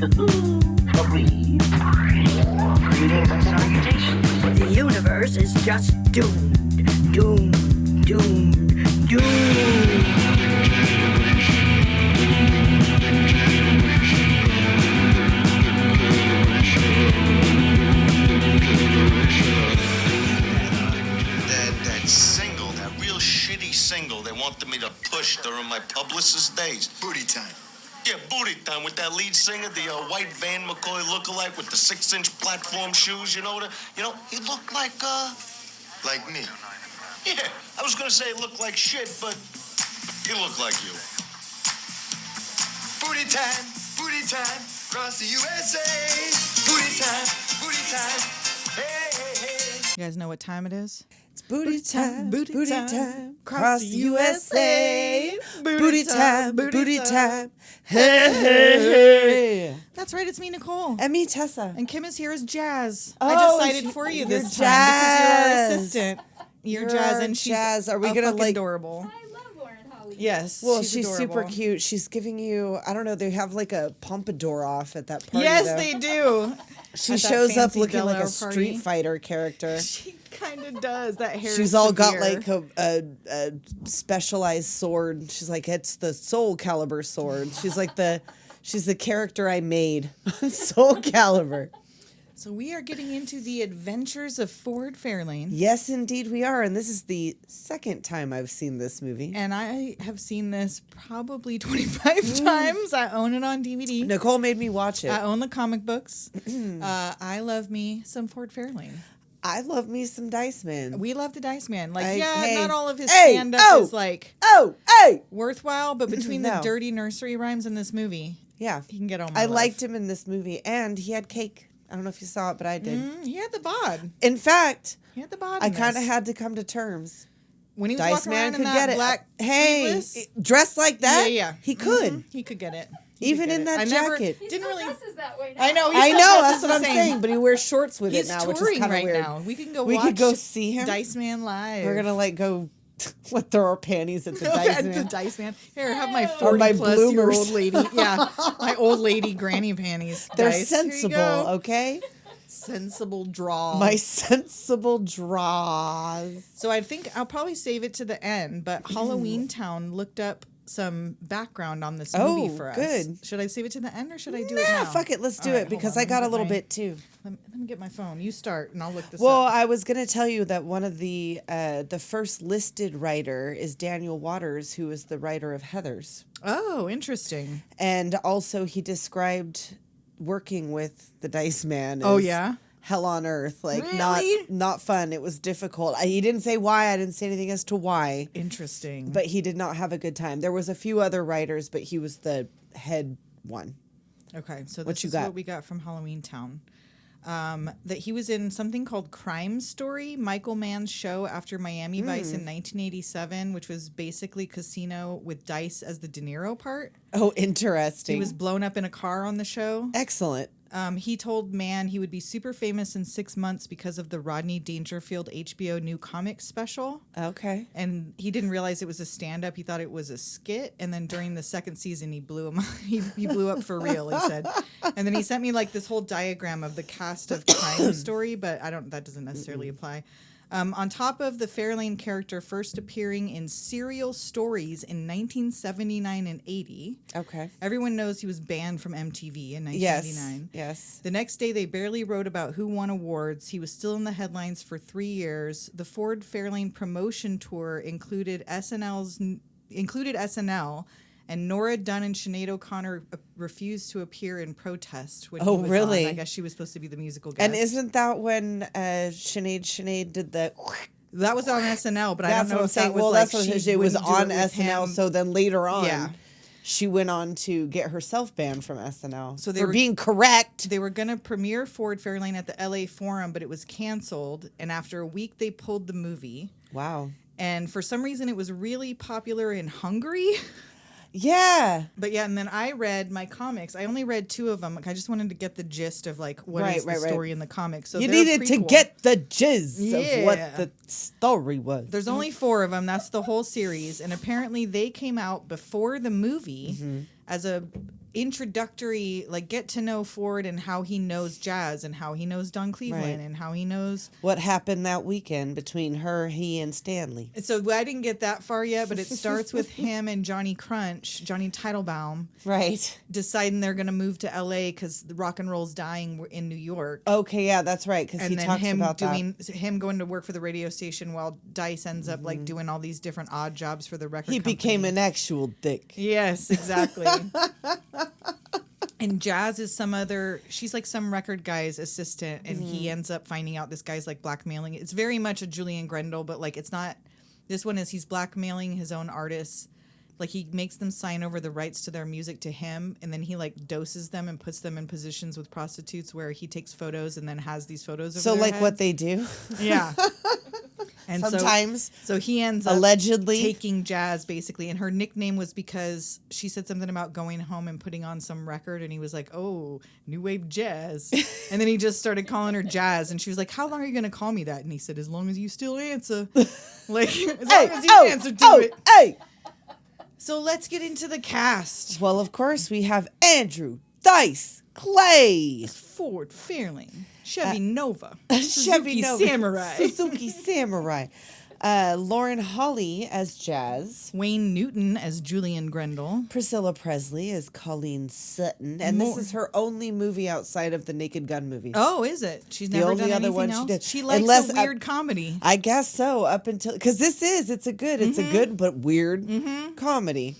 Agreed. Greetings and salutations. The universe is just doomed. Doomed. Doomed. Doomed. Single they wanted me to push during my publicist days. Booty time. Yeah, booty time with that lead singer, the white Van McCoy lookalike with the 6-inch platform shoes. He looked like me. Yeah, I was gonna say he looked like shit, but he looked like you. Booty time, across the USA. Booty time, hey, hey, hey. You guys know what time it is? Booty time, booty time, across the USA. Booty time, booty time. Hey, hey, hey. That's right, it's me, Nicole. And me, Tessa. And Kim is here as Jazz. Oh, I decided for you this time because you're our assistant. You're Jazz, and she's Jazz. Are we gonna like adorable? I love Lauren Holly. Yes. Well, she's adorable. super cute. She's giving you, I don't know, they have like a pompadour off at that party. Yes, though. they do. She At that shows up fancy looking like a Delaware Street party. Fighter character. She kind of does. That hair. She's is all got severe. like a specialized sword. She's like, it's the Soul Calibur sword. She's the character I made. Soul Calibur. So we are getting into the Adventures of Ford Fairlane. Yes, indeed we are. And this is the second time I've seen this movie. And I have seen this probably 25 times. I own it on DVD. Nicole made me watch it. I own the comic books. I love me some Ford Fairlane. I love me some Dice Man. We love the Dice Man. Like, Hey, not all of his hey, stand-up is like hey! worthwhile, but between the No. dirty nursery rhymes in this movie, Yeah. he can get all my I love. liked him in this movie, and he had cake. I don't know if you saw it, but I did. He had the bod. In fact, He had the bod. I in kind of this. had to come to terms. when he was Dice walking Man around could in that get it. black Hey, sleeveless. dressed like that? Yeah. He could. He could get it. He Even could get in it. that I never jacket. He didn't still really. dresses that way now. I know. He I still know, dresses that's what the I'm same. saying, but he wears shorts with He's it now, which is touring kind of right weird. now. We can go. We watch could go see him. Dice Man live. We're gonna like go throw our panties at the Dice At Man. the Dice Man. Here, have my Or my 40-plus-year-old bloomers. lady. Yeah, my old lady granny panties. They're Dice. Here you sensible, go. okay? Sensible draw. My sensible draws. So I think I'll probably save it to the end, but Halloween Town looked up some background on this movie Oh, for us. good. Should I save it to the end or should I do it now? Fuck it, let's do All right, it because hold on, I got a let me little get my- bit too. Let me get my phone. You start and I'll look this Well, up. I was going to tell you that one of the first listed writer is Daniel Waters, who is the writer of Heathers. Oh, interesting. And also he described working with the Dice Man Oh, as yeah? hell on earth. Like Really? not fun. It was difficult. He didn't say why. I didn't say anything as to why. Interesting. But he did not have a good time. There was a few other writers, but he was the head one. Okay, so What this you is got? what we got from Halloween Town. That he was in something called Crime Story, Michael Mann's show after Miami Vice in 1987, which was basically Casino with Dice as the De Niro part. Oh, interesting. He was blown up in a car on the show. excellent. He told Mann he would be super famous in 6 months because of the Rodney Dangerfield HBO new comic special. Okay. And he didn't realize it was a stand-up. He thought it was a skit. And then during the second season, he blew him. He blew up for real. He said. And then he sent me like this whole diagram of the cast of Crime Story, but that doesn't necessarily apply. On top of the Fairlane character first appearing in serial stories in 1979 and 80, Okay. everyone knows he was banned from MTV in Yes. 1989. Yes. The next day, they barely wrote about who won awards. He was still in the headlines for 3 years. The Ford Fairlane promotion tour included SNL, and Nora Dunn and Sinead O'Connor refused to appear in protest. When Oh, he was really? on. I guess she was supposed to be the musical guest. And isn't that when Sinead did the... that was on SNL? But I That's don't know what I'm if saying. that was Well, like that's what she it was wouldn't do on it with SNL. him. So then later on, Yeah. she went on to get herself banned from SNL So they for were- being correct. They were going to premiere Ford Fairlane at the LA Forum, but it was canceled. And after a week, they pulled the movie. Wow. And for some reason, it was really popular in Hungary. Yeah. But yeah, and then I read my comics. I only read 2 of them. Like, I just wanted to get the gist of like what is Right, the right. story in the comics. So You they're needed to prequel. get the jizz of what Yeah. the story was. There's only 4 of them. That's the whole series, and apparently they came out before the movie Mm-hmm. as a introductory, like get to know Ford and how he knows jazz and how he knows Don Cleveland Right. and how he knows. What happened that weekend between her, he, and Stanley? So I didn't get that far yet, but it starts with him and Johnny Teitelbaum, Right. deciding they're going to move to L.A. because the rock and roll's dying in New York. Okay, yeah, that's right. Because he And then talks him about him going to work for the radio station while Dice ends up like doing all these different odd jobs for the record that. He became company. an actual dick. Yes, exactly. And Jazz is she's like some record guy's assistant, and he ends up finding out this guy's like blackmailing. It's very much a Julian Grendel, but like it's not. This one is he's blackmailing his own artists. Like he makes them sign over the rights to their music to him, and then he like doses them and puts them in positions with prostitutes where he takes photos and then has these photos of So, their like what heads. they do? Yeah. And Sometimes. so he ends up Allegedly. taking Jazz basically, and her nickname was because she said something about going home and putting on some record, and he was like, "Oh, new wave jazz," and then he just started calling her Jazz, and she was like, "How long are you gonna call me that?" And he said, "As long as you still answer, like as long as you answer to it." Hey. So let's get into the cast. Well, of course, we have Andrew Dice Clay. Ford Fairlane, Chevy Nova, Chevy Suzuki Nova. Samurai, Suzuki Samurai. Lauren Holly as Jazz. Wayne Newton as Julian Grendel. Priscilla Presley as Connie Sutton. And this is her only movie outside of the Naked Gun movies. Oh, is it? She's The never only done other anything one she else. did. She likes Unless a weird comedy. I guess so, up until... Because it's a good but weird comedy.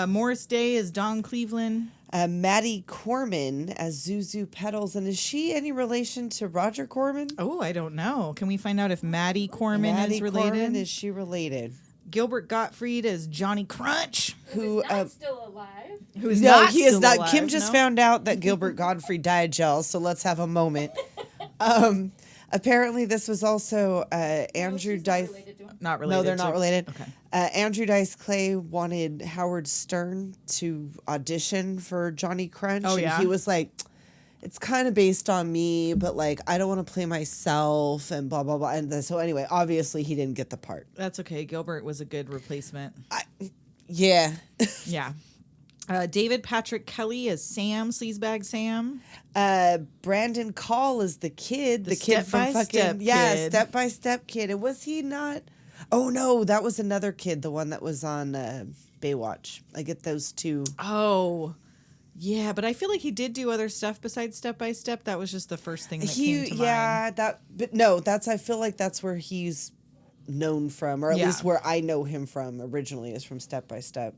Morris Day is Don Cleveland. Maddie Corman as Zuzu Petals. And is she any relation to Roger Corman? Oh, I don't know. Can we find out if Maddie Corman Maddie is related? Corman, is she related? Gilbert Gottfried as Johnny Crunch. Who Not still alive. Who's No, not he is still not. alive, Kim just no? found out that Gilbert Gottfried died, Jill, so let's have a moment. Apparently, this was also Andrew She's not Dice. related to him. Not related. No, they're not to- related. Okay. Andrew Dice Clay wanted Howard Stern to audition for Johnny Crunch. Oh, and yeah? he was like, it's kind of based on me, but like, I don't want to play myself and blah, blah, blah. And so anyway, obviously, he didn't get the part. That's okay. Gilbert was a good replacement. Yeah. Yeah. David Patrick Kelly as Sam, Sleazebag Sam. Brandon Call is the kid. The kid from step-by-step fucking... Yeah, kid. step-by-step kid. And was he not... Oh, no, that was another kid, the one that was on Baywatch. I get those two. Oh, yeah, but I feel like he did do other stuff besides Step by Step. That was just the first thing that came to mind. But no, I feel like that's where he's known from, or at Yeah. least where I know him from originally is from Step by Step.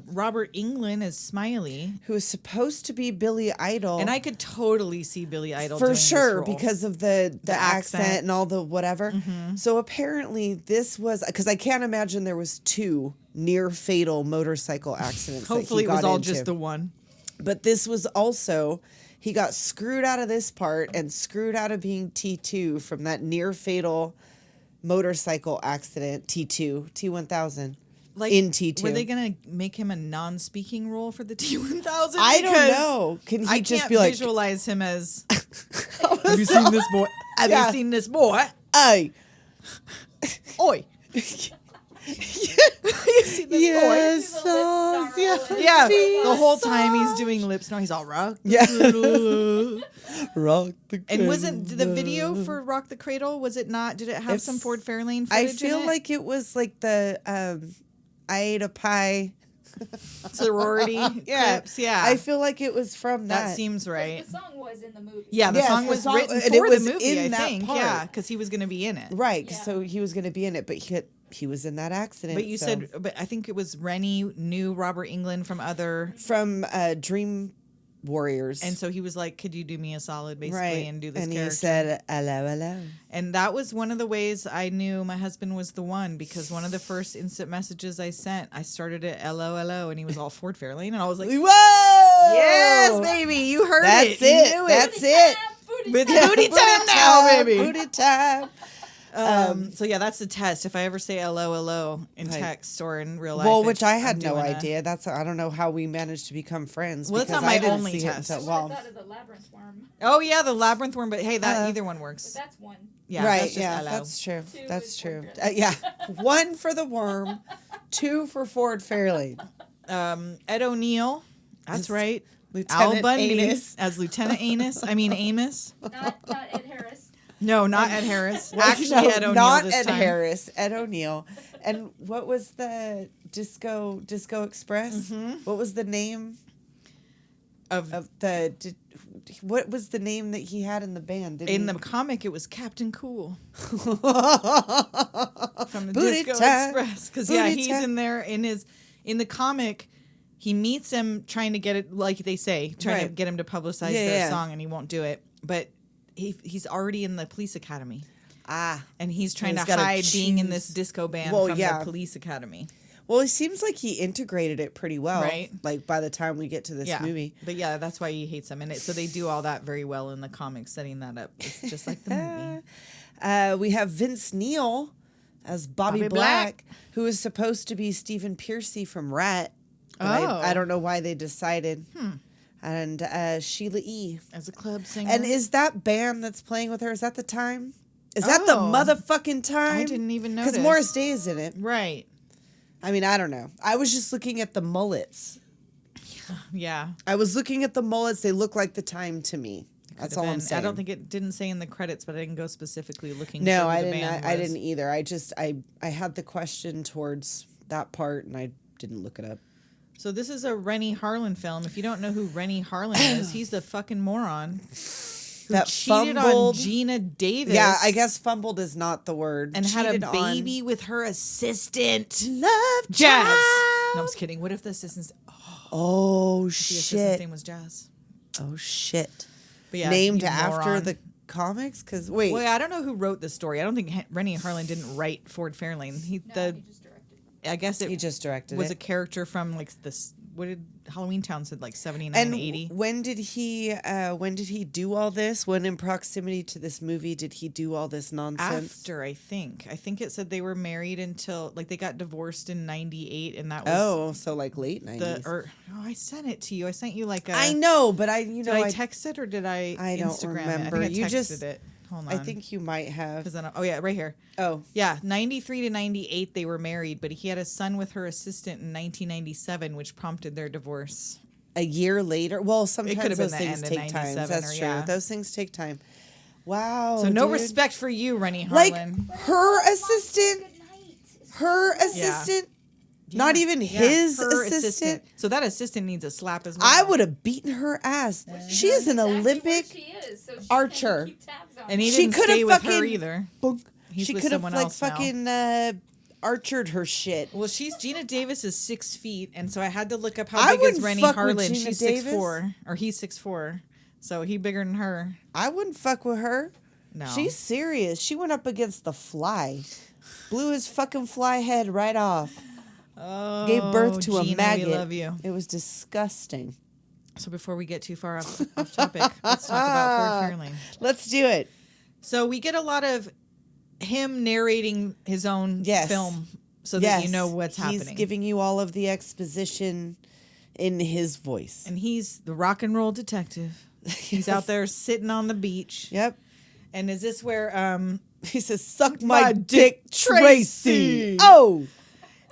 Robert Englund as Smiley. Who is supposed to be Billy Idol. And I could totally see Billy Idol for doing sure, this role. because of the accent accent. and all the whatever. So apparently this was, because I can't imagine there was two near fatal motorcycle accidents. Hopefully that it he was got all into. just the one. But this was also, he got screwed out of this part and screwed out of being T2 from that near fatal motorcycle accident, T1000. Like, in T2. Were they going to make him a non-speaking role for the T1000? I don't Because know. Can he I just can't be like, visualize him as, have you seen this boy? Have Yeah. you seen this boy? hey, Oi. you see this yes, The lip snarl yeah, and- Yeah, be the whole a time he's song. doing lip snarl. He's all rock. Yeah. The rock the and wasn't the cradle. video for Rock the Cradle? Was it not? Did it have If- some Ford Fairlane I footage? feel in it? like it was like the I ate a pie. sorority Yeah, clips. Yeah, I feel like it was from that that. seems right. The song was in the movie. Yeah, the Yes, song the was song- written and for it was the movie. in I that think, part. yeah, because he was going to be in it. Right, Yeah. so he was going to be in it, but he was in that accident. But you so. said, but I think it was Rennie knew Robert Englund from other, from Dream Warriors, and so he was like, "Could you do me a solid, basically, right, and do this and character?" he said, "Hello, hello." And that was one of the ways I knew my husband was the one, because one of the first instant messages I sent, I started it LO, and he was all Ford Fairlane, and I was like, Whoa! "Yes, baby, you heard That's it. You it. knew That's it. With booty time now, baby." Booty time. So yeah, that's the test. If I ever say LO in Right. text or in real life, Well, which it's- I had I'm no doing a- idea. I don't know how we managed to become friends. Well, it's because not my I didn't only see it test. until- I well, thought of the labyrinth worm. Oh yeah, the labyrinth worm, but hey, that Uh, either one But works. that's one. Yeah, right, that's just yeah, LO. that's true. Two That's is true. Ford Yeah, 1 for the worm, 2 for Ford Fairlane. Ed O'Neill That's right. Lieutenant Al Bundy Anus. as Lieutenant Amos. Amos. Not Ed Harris. No, not Ed Harris. Well, Actually, no, Ed O'Neill not this Ed time. Harris, Ed O'Neill. And what was the Disco Express? What was the name Of what was the name that he had in the band? in the comic, it was Captain Cool from the Booty Disco time. Express. Because Booty he's time. in there in the comic. He meets him trying to get it, like they say, trying to Right. get him to publicize Yeah, their yeah. song, and he won't do it. But he's already in the police academy, and he's trying he's to gotta hide being in choose. this disco band Well, from yeah. the police academy. Well, it seems like he integrated it pretty well. Right. Like by the time we get to this Yeah, movie. but yeah, that's why he hates them, and so they do all that very well in the comics, setting that up. It's just like the movie. We have Vince Neil as Bobby Bobby Black, Black. who is supposed to be Stephen Piercy from Rat. But Oh. I don't know why they decided. And Sheila E. As a club singer. And is that band that's playing with her, is that the time? Is that the Oh. motherfucking time? I didn't even Because notice. Morris Day is in it. Right. I mean, I don't know. I was just looking at the mullets. Yeah. I was looking at the mullets. They look like the time to me. That's all I'm Could've been. saying. I don't think it didn't say in the credits, but I didn't go specifically looking. No, for who I the didn't. band I was. didn't either. I just I had the question towards that part, and I didn't look it up. So this is a Rennie Harlan film. If you don't know who Rennie Harlan is, he's the fucking moron who That cheated fumbled. on Gina Davis. Yeah, I guess fumbled is not the word. and had Cheated a on baby with her assistant, Love Jazz. Child. No, I'm just kidding. What if the assistant's Oh the assistant's shit! name was Jazz? Oh shit! But yeah, Named you after moron. the comics? Because wait, Well, I don't know who wrote the story. I don't think Rennie Harlan didn't write Ford Fairlane. He just directed. I guess it he just directed was it. a character from like this. What did Halloween Town said like 79, And 80? when did he do all this? When in proximity to this movie did he do all this nonsense? After I think it said they were married until like they got divorced in 98, and that was Oh, so like late 90s. I sent it to you. I sent you like a. I know, but Did I text it or did I? I don't Instagram remember. It? I think I You texted just- it. Hold on. I think you might have. because oh yeah, right here. Oh, Yeah, 93 to 98 they were married, but he had a son with her assistant in 1997, which prompted their divorce. a year later. Well, could've sometimes been those the things end of take time. 97 That's or- true. yeah. Those things take time. Wow. So no dude. respect for you, Rennie Like Harlan. her assistant. Good night. Her assistant. Not even his her assistant. So that assistant needs a slap as well. I would have beaten her ass. She is an Exactly where Olympic she is, so she archer. can keep tabs on And he her. She didn't could stay have with her fucking- either. Bunk. He's She with could have someone like else now. fucking archered her shit. Well, Gina Davis is 6 feet, and so I had to look up how I big is wouldn't Rennie fuck with Harlan. Gina She's Davis. 6'4", or he's 6'4", so he bigger than her. I wouldn't fuck with her. No, She's serious. She went up against the Fly. Blew his fucking fly head right off. oh, Gave birth to Gina, a maggot. We love you. It was disgusting. So before we get too far off topic, let's talk about Ford Fairlane. Let's do it. So we get a lot of him narrating his own Yes. film, so that you know what's He's happening. giving you all of the exposition in his voice. And he's the rock and roll detective. He's out there sitting on the beach. Yep. And is this where He says, "Suck My my dick, dick, Tracy." Tracy. Oh,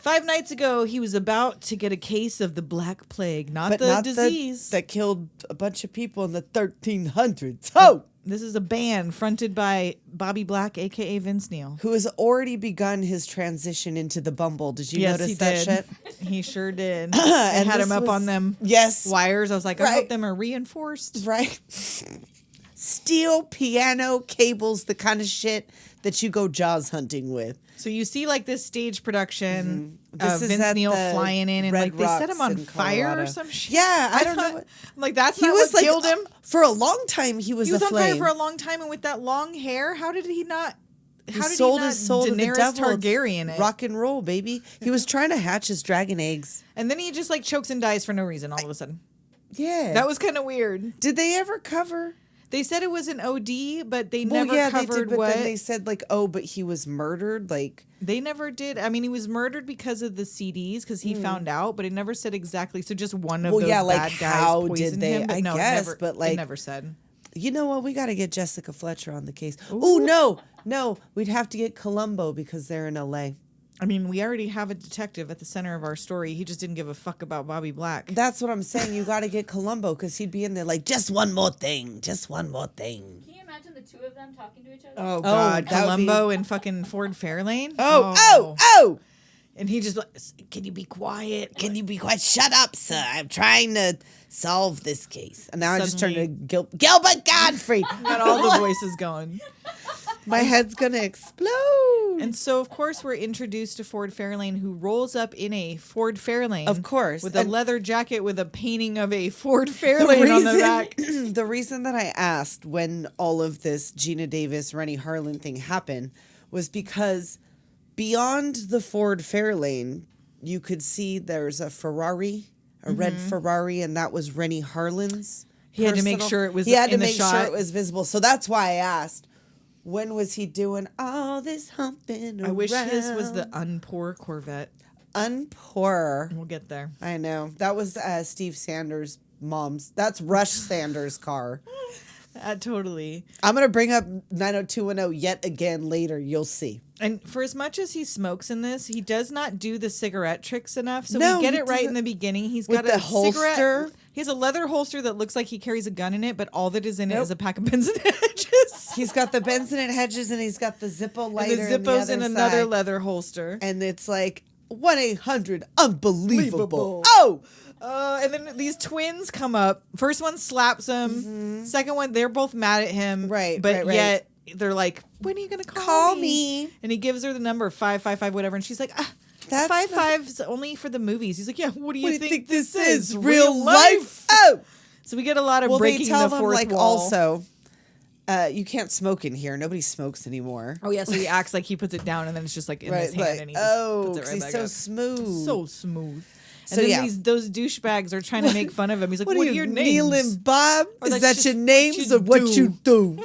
5 nights ago he was about to get a case of the Black Plague, not but the not disease. that killed a bunch of people in the 1300s. Oh, This is a band fronted by Bobby Black, aka Vince Neil. who has already begun his transition into the Bumble. Did you Yes, notice he that did. shit? He sure did. I And had this him up was- on them Yes. wires. I was like, I Right. hope them are reinforced. Right. Steel piano cables, the kind of shit that you go Jaws hunting with. So you see like this stage production This of is Vince at Neil the flying in and Red like they set Rocks him on in fire or Colorado. some shit. Yeah, I don't know thought- what- I'm like, that's He not was what like killed him. for a long time. He was He was a on flame. fire for a long time, and with that long hair, how did he not? How did sold he not his soul to the Daenerys devil. It's Targaryen it? Rock and roll, baby. He was trying to hatch his dragon eggs. And then he just like chokes and dies for no reason all of a sudden. Yeah. That was kind of weird. Did they ever cover? They said it was an OD, but they Well, never yeah, covered they did, but what then they said like, oh, but he was murdered. Like, they never did. I mean, he was murdered because of the CDs because he found out, but it never said exactly. So just one of Well, those yeah, like, bad guys how did poisoned they- him. But I no, guess, never, but, it like- never said. you know what? We got to get Jessica Fletcher on the case. Oh no, we'd have to get Columbo because they're in LA. I mean, we already have a detective at the center of our story. He just didn't give a fuck about Bobby Black. That's what I'm saying. You got to get Columbo because he'd be in there like, just one more thing. Just one more thing. Can you imagine the two of them talking to each other? Oh, God. that would be- Columbo and fucking Ford Fairlane? Oh. And he just like, can you be quiet? Can you be quiet? Shut up, sir. I'm trying to solve this case. And now I just turned to Gilbert Gottfried. Got all the voices going. My head's going to explode. And so, of course, we're introduced to Ford Fairlane, who rolls up in a Ford Fairlane. Of course. With a And leather jacket with a painting of a Ford Fairlane on the back. The reason that I asked when all of this Gina Davis, Rennie Harlan thing happened was because beyond the Ford Fairlane, you could see there's a Ferrari, a red Ferrari, and that was Rennie Harlan's. He had to make sure it was He had to in the make shot. sure it was visible. So that's why I asked, when was he doing all this humping I wish his was around? the Unpoor Corvette. Unpoor. We'll get there. I know. That was Steve Sanders' mom's. That's Rush Sanders' car. Totally. I'm going to bring up 90210 yet again later. You'll see. And for as much as he smokes in this, he does not do the cigarette tricks enough. So No, we get he it right in doesn't. the beginning. He's With got the a holster? cigarette. He has a leather holster that looks like he carries a gun in it, but all that is in it is a pack of Benson hedges. He's got the Benson and Hedges and he's got the Zippo lighter. And the Zippo's in other another side. leather holster. And it's like 1-800 unbelievable. Unbelievable. Oh, And then these twins come up. First one slaps him. Second one, they're both mad at him. Right, But right. yet they're like, when are you going to Call me. And he gives her the number 555, whatever. And she's like, That's 555's only for the movies. He's like, yeah, what do you think this is? Real life? Oh. So we get a lot of Well, they breaking tell the them fourth like wall. also, you can't smoke in here. Nobody smokes anymore. Oh yeah, so he acts like he puts it down and then it's just like in his hand like, and he just puts it 'cause right he's back so up. smooth. So smooth. So, And then yeah. those douchebags are trying to make fun of him. He's like, what are your names? Neil and Bob? Or Is that's that just your what names you or what do. you do?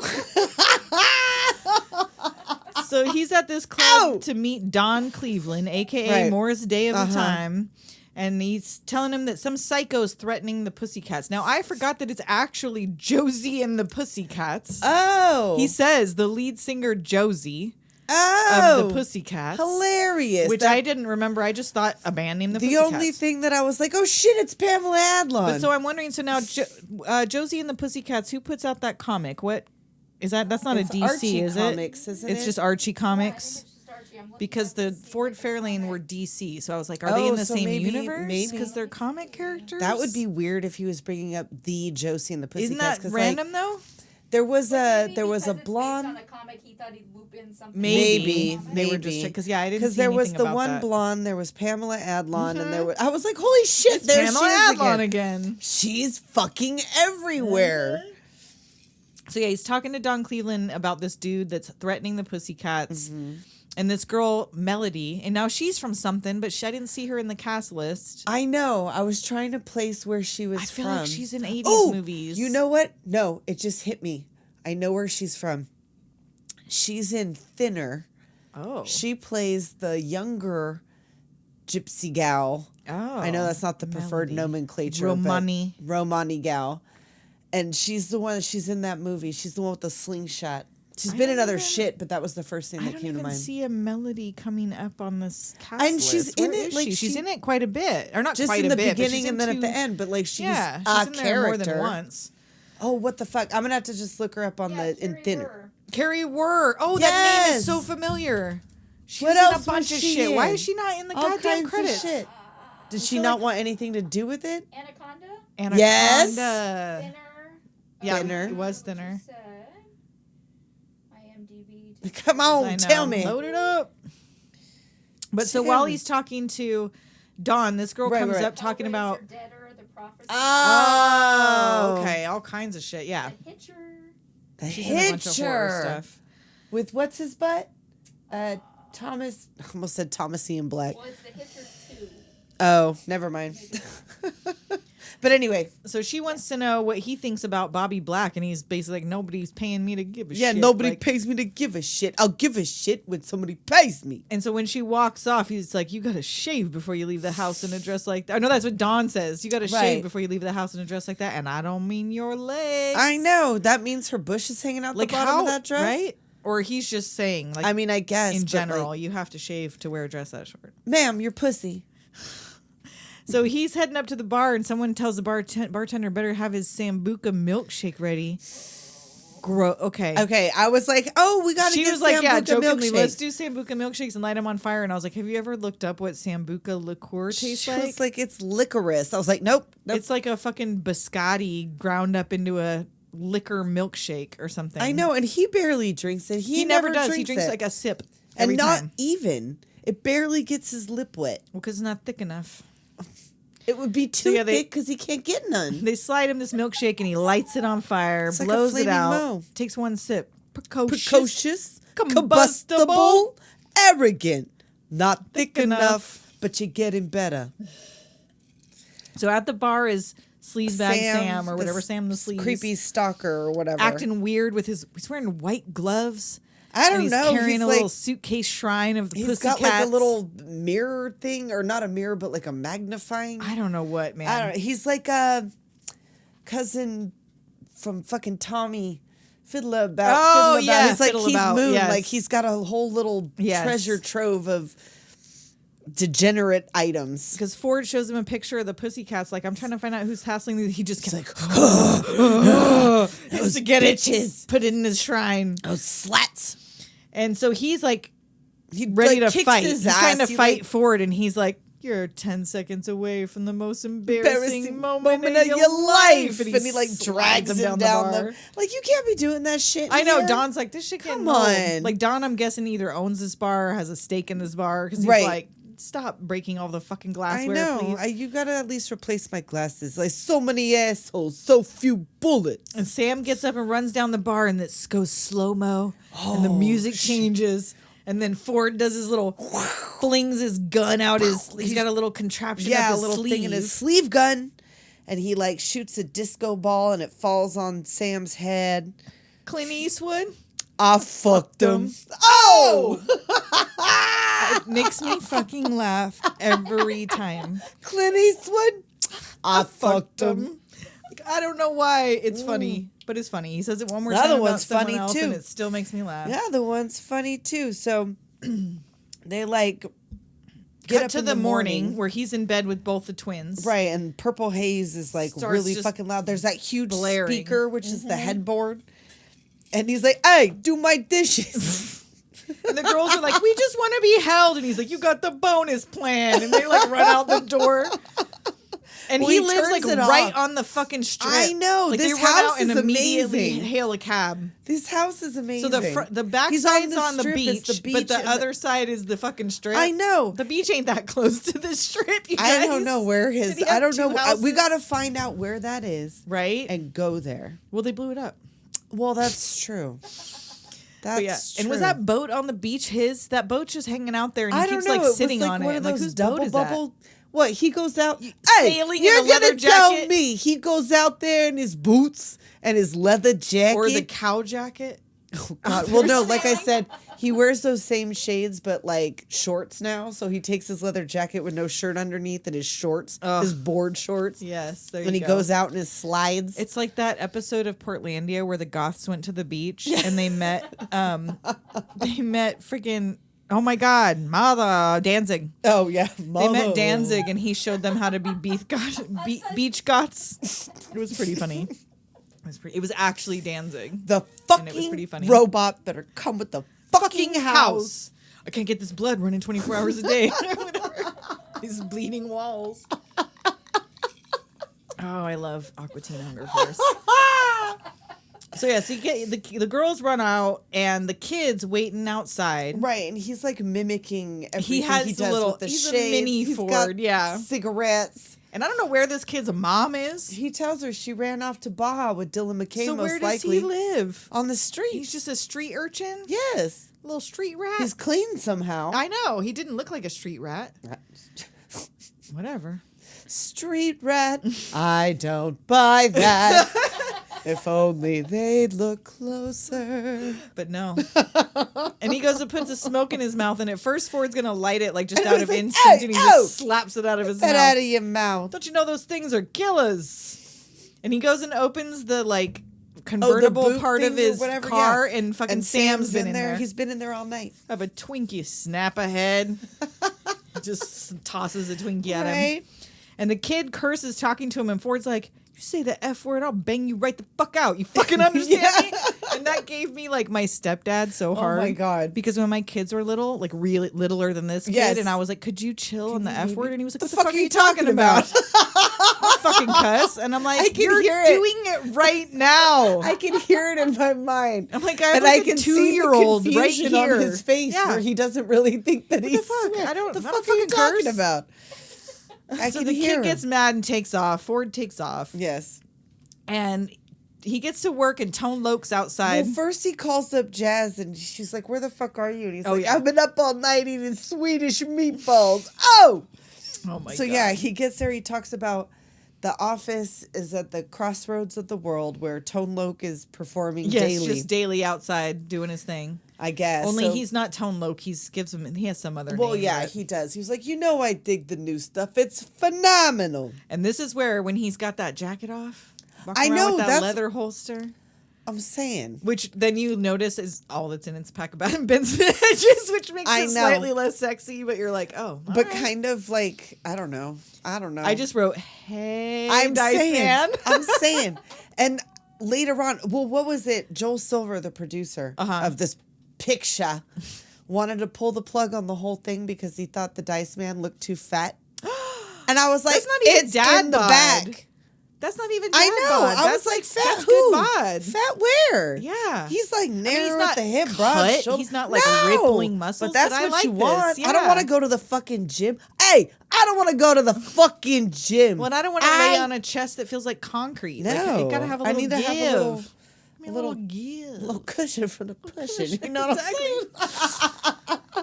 So he's at this club Ow! to meet Don Cleveland, aka Right. Morris Day of the Uh-huh. time. And he's telling him that some psycho's threatening the Pussycats. Now, I forgot that it's actually Josie and the Pussycats. Oh. He says the lead singer Josie oh. of the Pussycats. Hilarious. Which That- I didn't remember. I just thought a band named the The Pussycats. only thing that I was like, oh shit, it's Pamela Adlon. But so I'm wondering, so now Josie and the Pussycats, who puts out that comic? What is that? That's not It's a DC, Archie is Comics, it? isn't It's it? just Archie I think Comics. it's just Archie. I'm looking Because up to the see Ford which Fairlane comic. were DC, so I was like, are they in the so same maybe- universe? maybe. Because they're comic characters. that would be weird if he was bringing up the Josie and the Pussycats. Isn't that 'cause, random though? There was But maybe there was a because it's based blonde. on a comic, he thought he'd loop in something. Maybe, They were maybe. just because I didn't Because see there was anything the about one that. blonde, there was Pamela Adlon, and there was. I was like, holy shit, It's there Pamela she is Adlon again. again. She's fucking everywhere. So yeah, he's talking to Don Cleveland about this dude that's threatening the Pussycats. Mm-hmm. And this girl, Melody, and now she's from something, but I didn't see her in the cast list. I know. I was trying to place where she was I feel from. like she's in 80s Oh, movies. you know what? No, it just hit me. I know where she's from. She's in Thinner. Oh. She plays the younger gypsy gal. Oh. I know that's not the preferred Melody. nomenclature. Romani. But Romani gal. And she's the one, she's in that movie. She's the one with the slingshot. She's I been in don't other even- shit, but that was the first thing I that don't came to even mind. see a Melody coming up on this cast And list. she's in Where it, is like, she? She's she- in it quite a bit, or not Just quite in the a bit, but beginning she's in and then at two- the end, but like she's yeah, a she's in there more character. than once. Oh, what the fuck? I'm gonna have to just look her up on Yeah, in Carrie Thinner. Burr. Carrie Wur. Oh, that name is Yes. so familiar. She's What in else a bunch was of she shit. Why in? is she not in the All goddamn kinds credits? of shit. Did she feel not like- want anything to do with it? Anaconda. Anaconda. Yes. Thinner. Yeah, Thinner. it was Thinner. Said, IMDb. Come on, I know. tell me. Load it up. But so Tell while me. he's talking to Dawn, this girl Right, comes right. up talking about. Deader, the prophecy. Oh, Okay, all kinds of shit. Yeah, The Hitcher. The she's in a bunch of horror Hitcher stuff. with what's his butt? Thomas. I almost said Thomas Ian Black. Well, it's The Hitcher 2. Oh, never mind. But anyway, So she wants to know what he thinks about Bobby Black, and he's basically like, nobody's paying me to give a yeah, shit. nobody Like- pays me to give a shit. I'll give a shit when somebody pays me. And so when she walks off, he's like, you got to shave before you leave the house in a dress like that. I know that's what Dawn says. You got to Right. shave before you leave the house in a dress like that. And I don't mean your legs. I know that means her bush is hanging out Like the bottom how, of that dress. right? Or he's just saying, like, I mean, I guess in but, general, like, you have to shave to wear a dress that short. ma'am, you're pussy. So he's heading up to the bar, and someone tells the bartender better have his Sambuca milkshake ready. Okay, I was like, oh, we gotta She get was like, yeah, Sambuca jokingly, milkshake. let's do Sambuca milkshakes and light them on fire. And I was like, have you ever looked up what Sambuca liqueur tastes She like? was like, it's licorice. I was like, nope. It's like a fucking biscotti ground up into a liquor milkshake or something. I know, and he barely drinks it. He never does. He drinks it. like a sip and every not time. even. It barely gets his lip wet. Well, because it's not thick enough. It would be too yeah, thick because he can't get none. They slide him this milkshake and he lights it on fire, It's like a blows it flaming out, Moe. takes one sip. Precocious, combustible, combustible, arrogant, not thick enough. enough, but you're getting better. So at the bar is Sleazebag Sam or whatever, this Sam the Sleaze. creepy stalker or whatever. Acting weird with he's wearing white gloves. I don't and he's know. Carrying He's a like- little suitcase shrine of the He's Pussycats. got like a little mirror thing, or not a mirror, but like a magnifying. I don't know what, man. I don't know. He's like a cousin from fucking Tommy Fiddler About. Oh, Fiddle About. yeah, He's like Fiddle Keith About, Moon. yes. Like he's got a whole little Yes. treasure trove of degenerate items. Because Ford shows him a picture of the Pussycats. Like, I'm trying to find out who's hassling these. He just He's kept like, has to get bitches. it, put it in his shrine. those slats. And so he's like He ready like, to kicks fight. his He's trying to ass. He, fight like, Ford, and he's like, "You're 10 seconds away from the most embarrassing moment of of your your life. And And he like slides drags him down bar. the like, you can't be doing that shit. I know. here. Don's like, this shit Come getting old. on. Like, Don, I'm guessing, either owns this bar or has a stake in this bar because he's Right. like, stop breaking all the fucking I glassware, know. please. You gotta at least replace my glasses. Like, so many assholes, so few bullets. And Sam gets up and runs down the bar, and this goes slow mo, and the music changes. And then Ford does his little flings his gun out he's got a little contraption Yeah, up a his little sleeve. thing in his sleeve gun, and he like shoots a disco ball, and it falls on Sam's head. Clint Eastwood. I fucked him. him. Oh, It makes me fucking laugh every time. Clint Eastwood. I fucked him. Like, I don't know why it's funny, but it's funny. He says it one more The time other about one's someone funny, else, too. and it still makes me laugh. Yeah, the one's funny too. So they like get Get up to in the morning where he's in bed with both the twins. right, and Purple Haze is like Starts really just fucking loud. There's that huge blaring. speaker, which is the headboard, and he's like, "Hey, do my dishes." And the girls are like, we just want to be held. And he's like, you got the bonus plan. And they like run out the door. And Well, he he lives like turns it right off. on the fucking strip. I know, Like this they run house out and is immediately amazing. hail a cab. This house is amazing. So the back He's side's the on the strip, it's beach, but the and other side is the fucking strip. I know. The beach ain't that close to the strip. You I guys. don't know where his. Did he I have don't two know. houses? We got to find out where that is, Right? and go there. Well, they blew it up. Well, that's true. That's But yeah. And was true. that boat on the beach his? That boat's just hanging out there and he I don't keeps know. like It was sitting like on one it. of I'm like, those whose boat double is that? bubble. What he goes out? Hey, sailing in you're a leather gonna tell jacket? me he goes out there in his boots and his leather jacket, Or the cow jacket? Oh, God. Well, no, like I said, he wears those same shades, but like shorts now. So he takes his leather jacket with no shirt underneath and his shorts, his board shorts. Yes, there And you he go. goes out in his slides. It's like that episode of Portlandia where the goths went to the beach and they met freaking, oh my God, Mother Danzig. Oh yeah, They met Danzig and he showed them how to be beach goths. It was pretty funny. It was actually Danzig. The And it was pretty funny. fucking robot better come with the fucking house. I can't get this blood running 24 hours a day. These bleeding walls. Oh, I love Aqua Teen Hunger Force. So yeah, so you get the girls run out and the kids waiting outside. Right, and he's like mimicking everything He has he a does little- with the he's a shades. mini He's Ford, got yeah. cigarettes. And I don't know where this kid's mom is. He tells her she ran off to Baja with Dylan McKay, So most where does likely. he live? On the street. He's just a street urchin? Yes. A little street rat? He's clean somehow. I know. He didn't look like a street rat. Whatever. Street rat. I don't buy that. If only they'd look closer. But no. And he goes and puts a smoke in his mouth, and at first Ford's gonna light it like just And out I of was like, instinct, "Hey, and he oh! just slaps it out of his Get mouth. out of your mouth. Don't you know those things are killers? And he goes and opens the like convertible boot part thing of or his whatever, car, yeah. and fucking And Sam's been in there. He's been in there all night. Have a Twinkie snap ahead. Just tosses a Twinkie at him. Right. And the kid curses talking to him, and Ford's like, you say the F word, I'll bang you right the fuck out. You fucking understand me? And that gave me like my stepdad so hard. Oh my God. Because when my kids were little, like really littler than this kid, Yes. and I was like, could you chill on the F word? And he was like, The what the fuck fuck are you talking about? Fucking cuss. And I'm I like, can you're hear it. doing it right now. I can hear it in my mind. I'm like, I have and like I can a see the 2-year-old right confusion here. on his face Yeah. where he doesn't really think that he's. fuck? I don't The fuck fucking are you talking curse. about? I So can the hear kid him. gets mad and takes off. Ford takes off. Yes. And he gets to work, and Tone Loke's outside. Well, first he calls up Jazz, and she's like, "Where the fuck are you?" And he's like, yeah. "I've been up all night eating Swedish meatballs." Oh. Oh my So God. yeah, he gets there. He talks about the office is at the crossroads of the world where Tone Loke is performing Yes, daily. just daily outside doing his thing. I guess. Only So- he's not Tone Loke. He has some other Well, name. yeah, but- he does. He was like, I dig the new stuff. It's phenomenal. And this is where when he's got that jacket off, walking I around know, with that that's- leather holster, I'm saying. which then you notice is all that's in its pack of Benson edges, which makes I it know. slightly less sexy. But you're like, oh, all But right. kind of like, I don't know. I just wrote, hey, I'm Dice saying. Man. I'm saying. And later on, well, what was it? Joel Silver, the producer of this picture, wanted to pull the plug on the whole thing because he thought the Dice Man looked too fat. And I was like, That's not even it's dad in the bod. back. That's not even dad I know. bod. I That's was like, fat that's who? good bod. Fat where? Yeah. He's like narrow he's at not the hip, cut. broad shoulder. He's not, like, rippling muscles, But that's but I what like you this, want. I don't yeah. want to go to the fucking gym. Hey, I don't want to go to the fucking gym. Well, and I don't want to lay on a chest that feels like concrete. No, Like, I gotta have a I little need to give. have a little- Give me a little give. little cushion for the pushing. You know what I'm saying?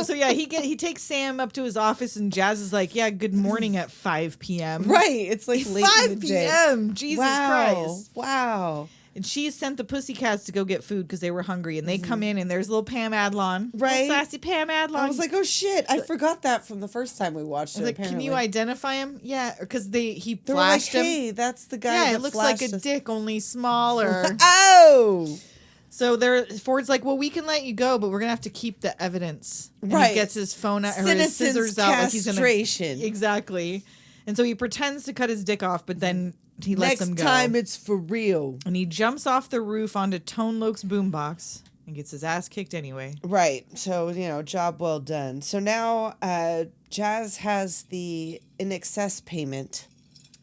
So yeah, he takes Sam up to his office, and Jazz is like, "Yeah, good morning at 5 p.m." Right. It's like late in 5 the day. p.m. Jesus Wow. Christ! Wow. And she sent the Pussycats to go get food because they were hungry, and they come in, and there's little Pam Adlon, Right. little sassy Pam Adlon. I was like, oh shit! I forgot that from the first time we watched I it. was like, can you apparently. identify him? Yeah, because he They were like, flashed him. hey, that's the guy. Yeah, that it looks like flashed a us. dick, only smaller. Oh. So Ford's like, well, we can let you go, but we're gonna have to keep the evidence. And Right. He gets his phone out, or his Citizens scissors out, like he's gonna castration. exactly. And so he pretends to cut his dick off, but then he lets him Next go. time it's for real. And he jumps off the roof onto Tone Loke's boombox and gets his ass kicked anyway. Right. So, job well done. So now Jazz has the in excess payment.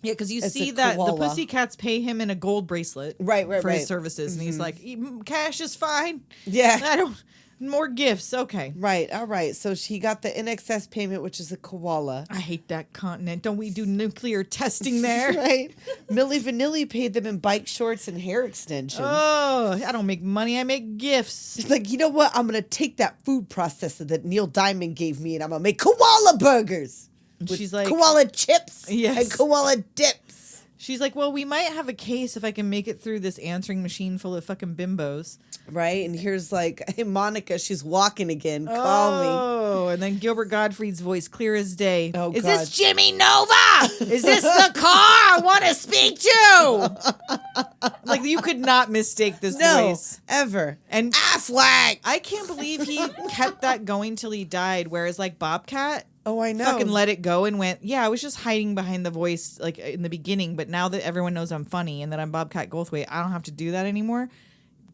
Yeah, because you It's see a that the koala. Pussycats pay him in a gold bracelet, Right, for his right. services, and he's like, cash is fine. Yeah. I don't more gifts. Okay. Right. All right. So she got the in excess payment, which is a koala. I hate that continent. Don't we do nuclear testing there? Right. Milli Vanilli paid them in bike shorts and hair extensions. Oh, I don't make money. I make gifts. She's like, you know what? I'm going to take that food processor that Neil Diamond gave me and I'm going to make koala burgers. And with she's like, koala chips Yes. and koala dips. she's like, well, we might have a case if I can make it through this answering machine full of fucking bimbos. Right? And here's like, hey, Monica, she's walking again. Call me. Oh, and then Gilbert Gottfried's voice, clear as day. Oh, Is God. this Jimmy Nova? Is this the car I want to speak to? Like, you could not mistake this No, voice. ever. And Affleck. I can't believe he kept that going till he died, whereas like Bobcat Oh, I know. fucking let it go and went, yeah, I was just hiding behind the voice like in the beginning, but now that everyone knows I'm funny and that I'm Bobcat Goldthwait, I don't have to do that anymore.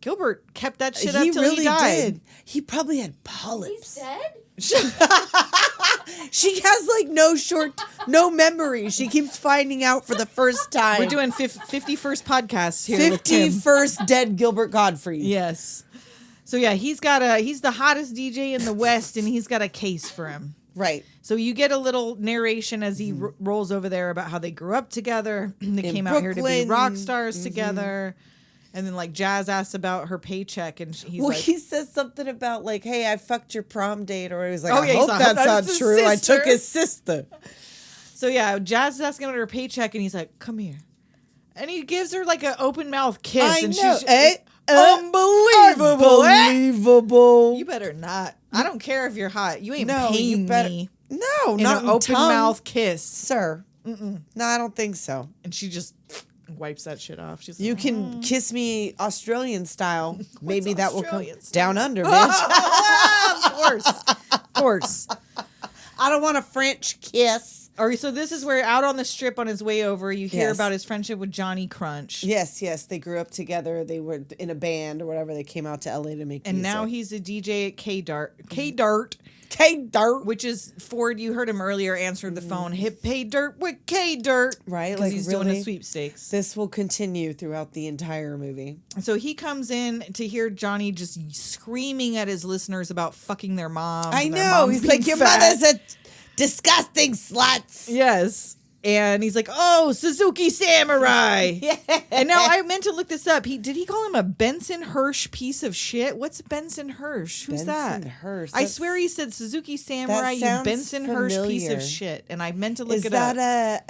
Gilbert kept that shit up He till really he died. did. He probably had He's polyps. dead? She has like no memory. She keeps finding out for the first time. We're doing 51st podcasts here with Tim. 51st dead Gilbert Gottfried. Yes. So yeah, he's the hottest DJ in the West, and he's got a case for him. Right. So you get a little narration as he rolls over there about how they grew up together. They In came out here to be Brooklyn. rock stars together. And then like Jazz asks about her paycheck, and he's Well, like, he says something about like, "Hey, I fucked your prom date," or he was like, Oh, "I yeah, he's hope like, that's "That's not his true. I sister." took his sister." so yeah, Jazz is asking about her paycheck, and he's like, come here. And he gives her like an open mouth kiss. I and know. she's Unbelievable. Unbelievable. You better not. I don't care if you're hot. You ain't No, paying you better. me No, in not an open tongue. mouth kiss. sir. No, I don't think so. And she just Wipes that shit off. She's You like, can kiss me Australian style. Maybe that will come Australian style? down under, bitch. of course. I don't want a French kiss. Or so this is where out on the strip on his way over, you hear Yes. about his friendship with Johnny Crunch. Yes, they grew up together. They were in a band or whatever. They came out to LA to make And music. now he's a DJ at K-Dart, K-Dirt. which is Ford. You heard him earlier answered the phone. Hip pay dirt with K-Dirt. Right, Because like he's doing really? a sweepstakes. This will continue throughout the entire movie. So he comes in to hear Johnny just screaming at his listeners about fucking their moms. I and their know. moms He's being like, your fat." mother's a disgusting sluts. Yes. And he's like, oh, Suzuki Samurai. Yeah. And now I meant to look this up. Did he call him a Benson Hirsch piece of shit? What's Benson Hirsch? Who's Benson that? Hirsch, I that's- swear he said Suzuki Samurai, you sounds Benson Hirsch piece familiar. of shit. And I meant to look Is it up. that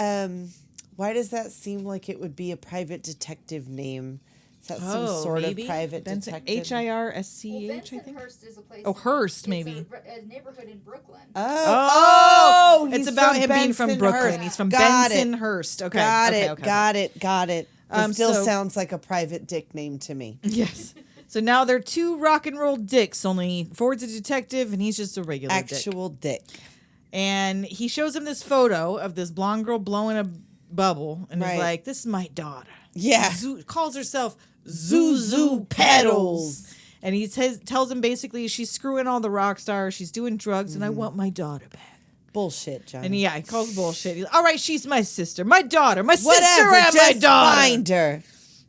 why does that seem like it would be a private detective name? Is that some sort maybe? of private Benson, detective? H-I-R-S-C-H, I Benson think. Hurst is a place. Oh, Hearst, it's maybe. a neighborhood in Brooklyn. Oh, it's he's about from him being from Brooklyn. Bensonhurst. He's from Got Benson it. Hurst. Okay. Got okay, it. okay. Got it. It still so- sounds like a private dick name to me. Yes. So now they're two rock and roll dicks, only Ford's a detective and he's just a regular dick. Actual dick. And he shows him this photo of this blonde girl blowing a bubble and Right. he's like, this is my daughter. Yeah. Calls herself Zuzu Petals. And he tells him basically she's screwing all the rock stars, she's doing drugs, and I want my daughter back. Bullshit, John. And yeah, he calls bullshit. He's, all right, she's my sister, my daughter, my Whatever, sister and my just daughter. find her.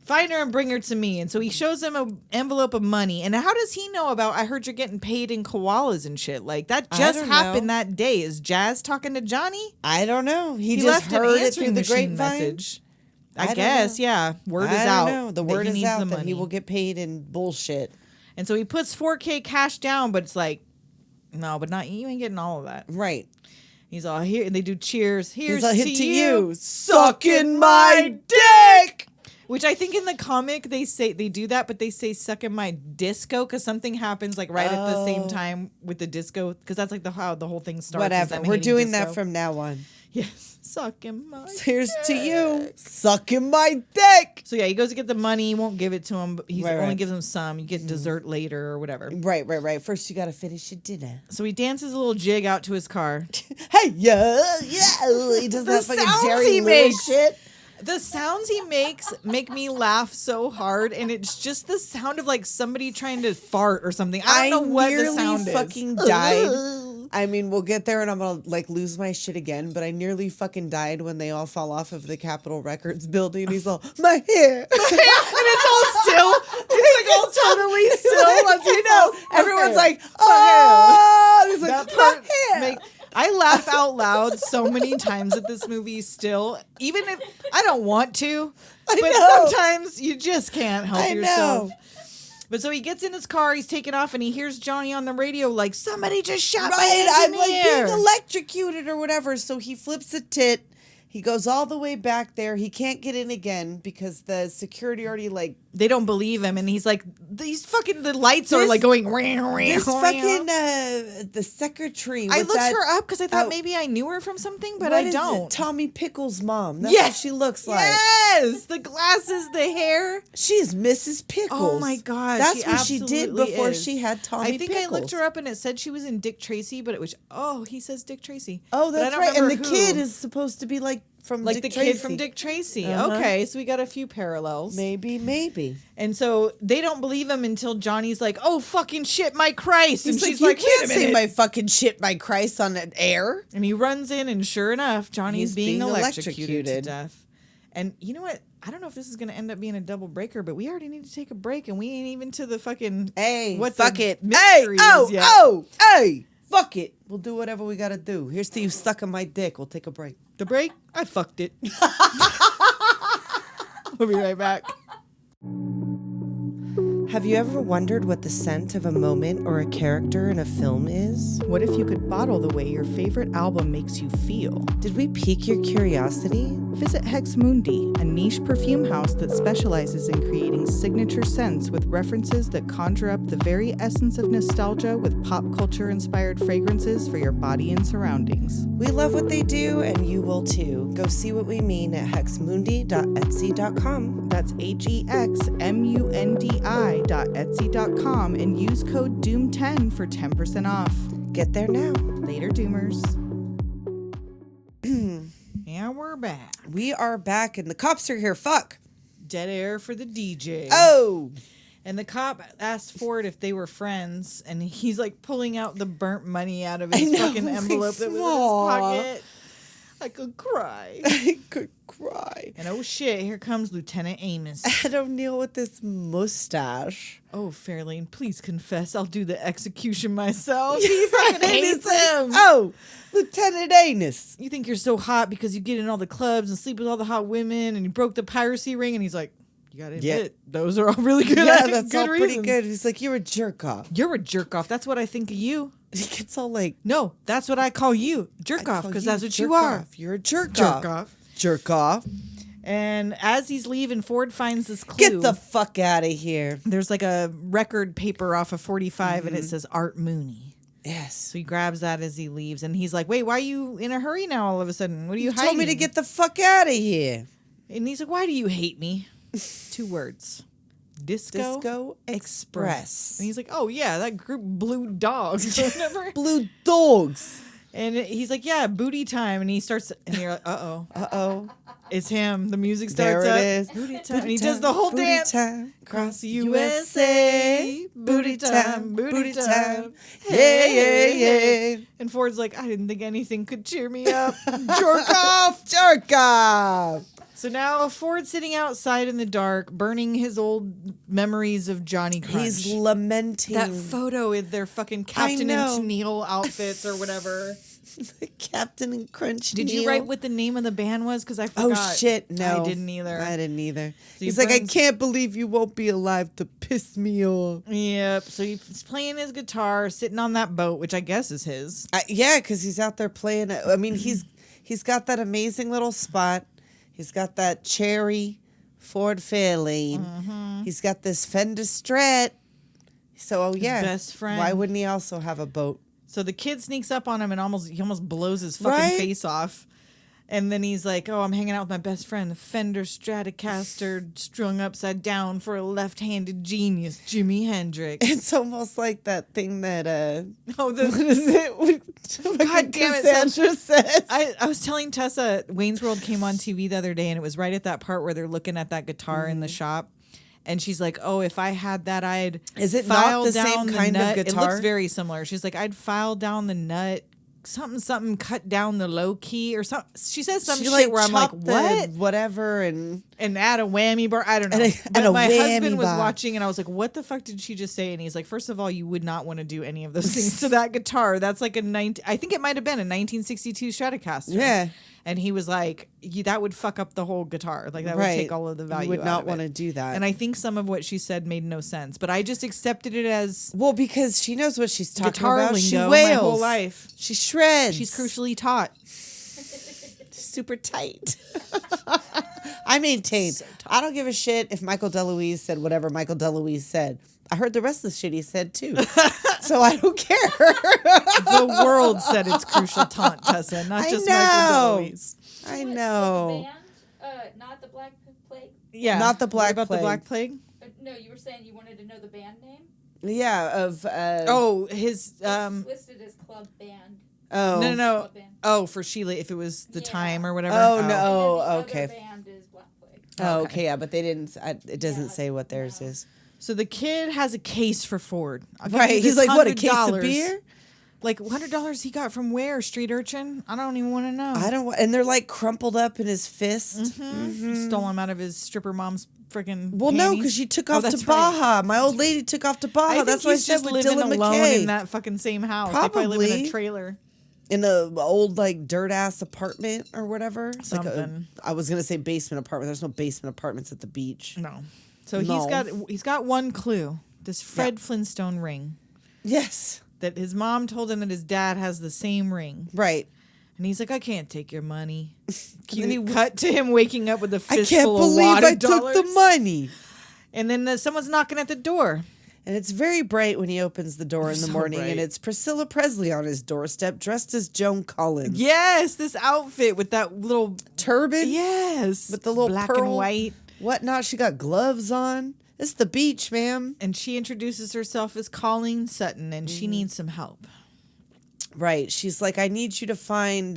Find her and bring her to me. And so he shows him an envelope of money. And how does he know about, I heard you're getting paid in koalas and shit? Like, that I just don't happened know. that day. Is Jazz talking to Johnny? I don't know. He just left heard an it answering through the machine grapevine. message. I I don't guess, know. yeah. Word is I out. don't know. The that word he is needs out the that he money. will get paid in bullshit. And so he puts $4,000 cash down, but it's like, no, but not you ain't getting all of that. Right. He's all here, and they do cheers. Here's He's all, to, "Hit to you, you, sucking my dick." Which I think in the comic they do that, but they say "sucking my disco" because something happens like right at the same time with the disco because that's like how the whole thing starts. is Whatever. them We're hating doing disco. that from now on. Yes, sucking my. Here's to you, sucking my dick. So yeah, he goes to get the money. He won't give it to him, but he Right, only right. gives him some. You get dessert later or whatever. Right. First, you got to finish your dinner. So he dances a little jig out to his car. Hey, yeah. He does that The fucking sounds Jerry he Lewis makes. shit. The sounds he makes make me laugh so hard, and it's just the sound of like somebody trying to fart or something. I don't know what the nearly sound fucking is. died. I mean, we'll get there and I'm gonna like lose my shit again, but I nearly fucking died when they all fall off of the Capitol Records building. He's all, my hair. And it's all still. It's like all totally still. As You know, everyone's like, My oh, he's like, that my part hair. I laugh out loud so many times at this movie still, even if I don't want to. I But know. sometimes you just can't help I yourself. know. But so he gets in his car, he's taking off, and he hears Johnny on the radio like, somebody just shot Right, my I'm like engineer. being electrocuted or whatever. So he flips a tit. He goes all the way back there. He can't get in again because the security already like They don't believe him, and he's like, these fucking, the lights are This- like going, ring, ring, this fucking the secretary. I with looked that, her up because I thought oh, maybe I knew her from something, but what I is don't. it? Tommy Pickles' mom. That's Yes. what she looks like. Yes, the glasses, the hair. She's Mrs. Pickles. Oh my god, That's what she did absolutely before is. she had Tommy I think Pickles. I looked her up and it said she was in Dick Tracy, but it was he says Dick Tracy. Oh, But I that's don't right. And the remember who. kid is supposed to be like from like Dick the Tracy. kid from Dick Tracy. Uh-huh. Okay, so we got a few parallels. Maybe. And so they don't believe him until Johnny's like, "Oh fucking shit, my Christ!" He's and she's you like, can't "Wait a say minute." my fucking shit, my Christ, on an air. And he runs in, and sure enough, Johnny's He's being being electrocuted to electrocuted. death. And you know what? I don't know if this is going to end up being a double breaker, but we already need to take a break, and we ain't even to the fucking Hey, what fuck the it. Hey, mystery is yet. hey, fuck it. We'll do whatever we gotta do. Here's to you sucking my dick. We'll take a break. The break? I fucked it. We'll be right back. Have you ever wondered what the scent of a moment or a character in a film is? What if you could bottle the way your favorite album makes you feel? Did we pique your curiosity? Visit Hex Mundi, a niche perfume house that specializes in creating signature scents with references that conjure up the very essence of nostalgia with pop culture-inspired fragrances for your body and surroundings. We love what they do, and you will too. Go see what we mean at hexmundi.etsy.com. That's HEXMUNDI.etsy.com and use code DOOM10 for 10% off. Get there now. Later, Doomers. And we're back. We are back, and the cops are here. Fuck. Dead air for the DJ. Oh! And the cop asked Ford if they were friends, and he's like pulling out the burnt money out of his fucking envelope that was in his pocket. I could cry. I could cry. And oh shit, here comes Lieutenant Amos. Ed O'Neill with this mustache. Oh, Fairlane, please confess. I'll do the execution myself. He fucking hates him. Oh, Lieutenant Anus. You think you're so hot because you get in all the clubs and sleep with all the hot women and you broke the piracy ring? And he's like, you gotta admit, those are all really good. Yeah, that's good all pretty reasons. good. He's like, you're a jerk off. You're a jerk off. That's what I think of you. He gets all like, No, that's what I call you. Jerk off, because that's what you are. You're a jerk Jerk off. off. Jerk off. And as he's leaving, Ford finds this clue. Get the fuck out of here. There's like a record paper off of 45 and it says Art Mooney. Yes. So he grabs that as he leaves and he's like, wait, why are you in a hurry now all of a sudden? What are you You hiding? told me to get the fuck out of here. And he's like, why do you hate me? 2 words. Disco Express. And he's like, oh yeah, that group Blue Dogs or whatever. Blue dogs. And he's like, yeah, booty time. And he starts, and you're like, uh-oh. Uh-oh. It's him. The music There starts it up. is. Booty time. And he does the whole booty dance. Time. Across the USA. Booty time. Booty time. Hey, yeah. And Ford's like, I didn't think anything could cheer me up. Jerk off. Jerk off. So now Ford's sitting outside in the dark, burning his old memories of Johnny Crunch. He's lamenting. That photo with their fucking Captain know. and Tennille outfits or whatever. Captain and Crunch. Did you Neil. write what the name of the band was? Because I forgot. Oh shit! No, I didn't either. I didn't either. So He's he like, I burns- can't believe you won't be alive to piss me off. Yep. So he's playing his guitar, sitting on that boat, which I guess is his. Yeah, because he's out there playing. I mean, he's got that amazing little spot. He's got that cherry Ford Fairlane. Mm-hmm. He's got this Fender Strat. So, yeah, best friend. Why wouldn't he also have a boat? So the kid sneaks up on him and he almost blows his fucking Right? face off. And then he's like, oh, I'm hanging out with my best friend, the Fender Stratocaster strung upside down for a left-handed genius, Jimi Hendrix. It's almost like that thing that, Oh, what is it? God damn it, Cassandra says. I was telling Tessa, Wayne's World came on TV the other day, and it was right at that part where they're looking at that guitar in the shop. And she's like, oh, if I had that, I'd Is it file not the down same the kind of nut. It guitar? looks very similar. She's like, I'd file down the nut, something, cut down the low key or something. She says some She, shit where I'm like, chopped the what? whatever, and Add a whammy bar. I don't know. And But a my whammy husband was bar. watching, and I was like, what the fuck did she just say? And he's like, first of all, you would not want to do any of those things to that guitar. That's like I think it might have been a 1962 Stratocaster. Yeah. And he was like, that would fuck up the whole guitar. Like, that would Right. take all of the value You would out not of want it. to do that. And I think some of what she said made no sense. But I just accepted it as Well, because she knows what she's talking guitar about. lingo She my wails. whole life. She shreds. She's crucially taught. super tight. I maintain. I don't give a shit if Michael DeLuise said whatever Michael DeLuise said. I heard the rest of the shit he said too. So I don't care. The world said it's crucial taunt, Tessa, not I just know. Michael DeLuise. I So know. the band, not the Black Plague. Yeah. Not the Black What about Plague. the Black Plague? No, you were saying you wanted to know the band name. Yeah, of Oh, his It's listed as club band. oh no. Club band. Oh, for Sheila, if it was the Yeah. time or whatever. Oh, no. And then the Oh, okay. Other band is Black Plague. Oh, Okay. okay, yeah, but they didn't. It doesn't Yeah, say what theirs no. is. So the kid has a case for Ford. I'll give you Right? He's this like, what, a case of $100. beer? Like $100 he got from where? Street urchin? I don't even want to know. I don't. And they're like crumpled up in his fist. He stole him out of his stripper mom's freaking. Well, no, panties. because she took Oh, off to that's right. Baja. My old lady took off to I Baja. think That's why I he's said just with living Dylan alone McKay. in that fucking same house. They probably live in Probably. a trailer. In a old like dirt ass apartment or whatever. Something. Like I was gonna say basement apartment. There's no basement apartments at the beach. No. So he's got one clue. This Fred Flintstone ring. Yes. That his mom told him that his dad has the same ring. Right. And he's like, I can't take your money. And then cut to him waking up with a fistful I can't of believe water I took the money. And then someone's knocking at the door. And it's very bright when he opens the door in the morning. bright. And it's Priscilla Presley on his doorstep dressed as Joan Collins. Yes, this outfit with that little turban. Yes. With the little black pearl and white. Whatnot. She got gloves on. It's the beach, ma'am. And she introduces herself as Connie Sutton, and she needs some help. Right. She's like, I need you to find...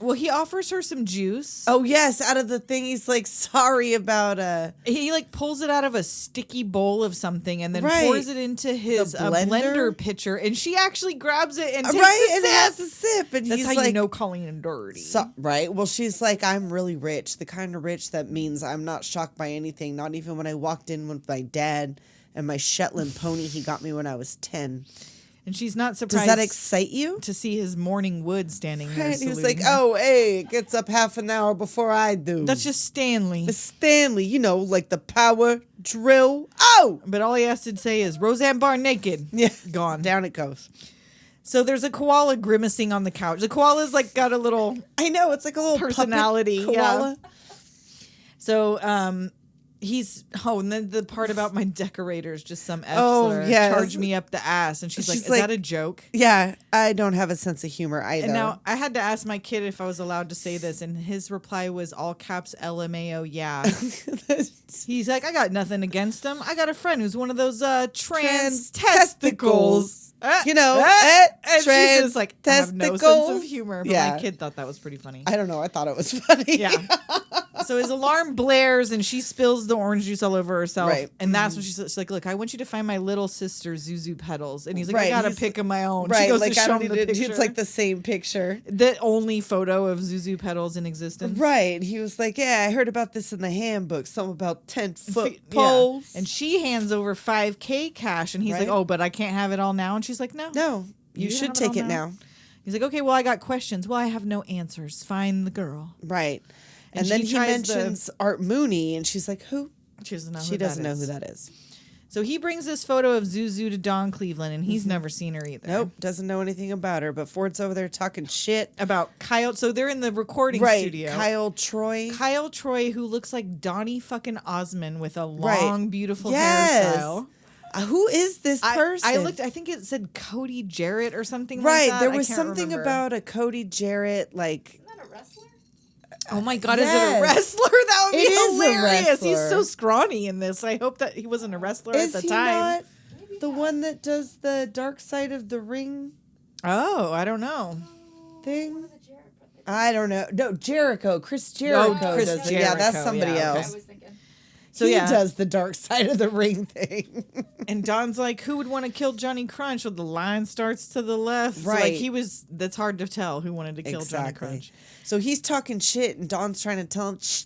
Well, he offers her some juice. Oh, yes. Out of the thing, he's like, sorry about... He like pulls it out of a sticky bowl of something and then Right. pours it into his blender pitcher. And she actually grabs it and takes right, a and sip. has a sip. And That's he's how like, you know Colleen dirty. right. Well, she's like, I'm really rich. The kind of rich that means I'm not shocked by anything. Not even when I walked in with my dad and my Shetland pony he got me when I was 10. And she's not surprised. Does that excite you? To see his morning wood standing there. Right. He was saluting like, her. oh, hey, it gets up half an hour before I do. That's just Stanley. It's Stanley, you know, like the power drill. Oh! But all he has to say is, Roseanne Barr naked. Yeah. Gone. Down it goes. So there's a koala grimacing on the couch. The koala's like got a little... I know, it's like a little personality. puppet koala. Yeah. So, and then the part about my decorators, just some F yes. charge me up the ass. And she's like, is that a joke? Yeah, I don't have a sense of humor either. And now I had to ask my kid if I was allowed to say this. And his reply was all caps LMAO, yeah. He's like, I got nothing against him. I got a friend who's one of those trans testicles. You know, and trans she's just like, I have no sense testicles. of humor. But Yeah. my kid thought that was pretty funny. I don't know. I thought it was funny. Yeah. So his alarm blares and she spills the orange juice all over herself. Right. And that's when she's like, look, I want you to find my little sister, Zuzu Petals. And he's like, Right, I got a he's- pic of my own. Right, She goes like to I show don't him need the to. picture. It's like the same picture. The only photo of Zuzu Petals in existence. Right. He was like, yeah, I heard about this in the handbook. Something about 10-foot Yeah. poles. And she hands over $5,000 cash. And he's like, Right. oh, but I can't have it all now. And she's like, no. No, you should have take all it now. He's like, okay, well, I got questions. Well, I have no answers. Find the girl. Right. And And then she he tries mentions Art Mooney, and she's like, who? She doesn't know She doesn't know who that is. So he brings this photo of Zuzu to Don Cleveland, and he's never seen her either. Nope, doesn't know anything about her. But Ford's over there talking shit About Kyle. So they're in the recording right. studio. Kyle Troy. Kyle Troy, who looks like Donnie fucking Osmond with a Right. long, beautiful Yes. hairstyle. Who is this person? I looked. I think it said Cody Jarrett or something. Right, like that. there I was can't something remember. about a Cody Jarrett, like. Isn't that a wrestler? Oh my God! Yes. Is it a wrestler? That would be It is a hilarious. He's wrestler. so scrawny in this. I hope that he wasn't a wrestler Is at the he time. not the one that does the Dark Side of the Ring Oh, I don't know. thing? I don't know. No, Jericho. Chris Jericho Chris does it. Yeah, that's Jericho, somebody yeah, okay. I else. was thinking. So he yeah, does the Dark Side of the Ring thing. and Don's like, "Who would want to kill Johnny Crunch?" Well, the line starts to the left. So, Right. like he was. That's hard to tell who wanted to kill Johnny Crunch. So he's talking shit, and Don's trying to tell him, Shh.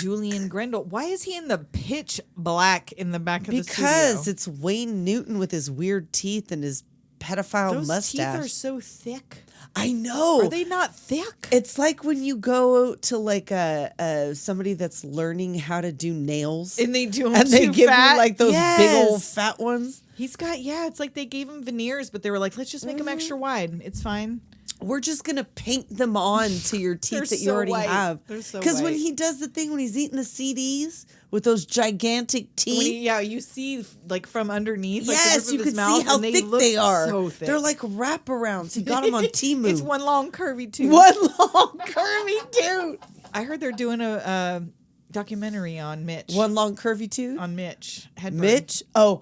Julian Grendel. Why is he in the pitch black in the back of the studio? Because it's Wayne Newton with his weird teeth and his pedophile those mustache. teeth are so thick. I know. Are they not thick? It's like when you go to like a somebody that's learning how to do nails, And they do 'em and they too give fat? you like those big old Yes. fat ones. He's got it's like they gave him veneers, but they were like, let's just make them extra wide. It's fine. We're just gonna paint them on to your teeth They're that you so already white. have. They're so Because when white. he does the thing when he's eating the CDs with those gigantic teeth. When you see like from underneath. Like, the Yes, roof you of can his mouth, see how and they thick look they are. So thick. They're like wraparounds. He got them on Temu. It's one long curvy tooth. One long curvy tooth. I heard they're doing a documentary on Mitch. One long curvy tooth. on Mitch Hedberg. Mitch. Oh.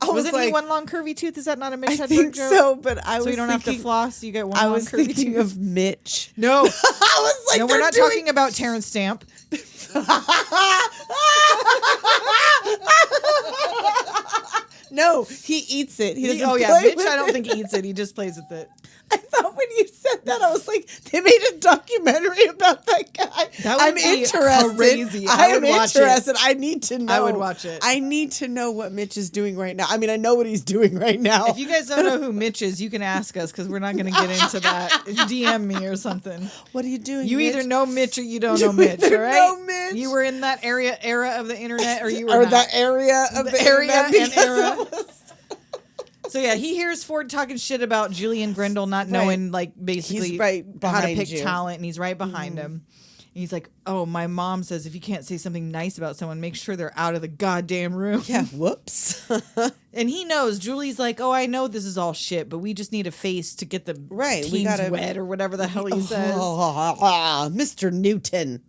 I was Wasn't like, he one long curvy tooth? Is that not a Mitch I Hedberg think joke? so, but I was So you don't have to thinking- floss. You get one I long was curvy thinking tooth. of Mitch. No, I was like, no, we're they're not doing- talking about Terrence Stamp. No, he eats it. He doesn't Oh yeah, play Mitch. with I don't it. think he eats it. He just plays with it. I thought when you said that, I was like, they made a documentary about that guy. That would I'm be interested. crazy. I I am would watch it. interested. I need to know. I would watch it. I need to know what Mitch is doing right now. I mean, I know what he's doing right now. If you guys don't know who Mitch is, you can ask us because we're not going to get into that. DM me or something. What are you doing? You Mitch? either know Mitch or you don't You know Mitch, all either right? know Mitch. You were in that era of the internet, or you were or not. that area of the area internet and because era. it was- So yeah, he hears Ford talking shit about Julian Grendel not knowing, like, basically He's right how to behind pick you. talent, and he's right behind him. And he's like, "Oh, my mom says if you can't say something nice about someone, make sure they're out of the goddamn room." Yeah, whoops. And he knows. Julie's like, "Oh, I know this is all shit, but we just need a face to get the Right, we teams gotta- wet or whatever the hell he says." Mr. Newton.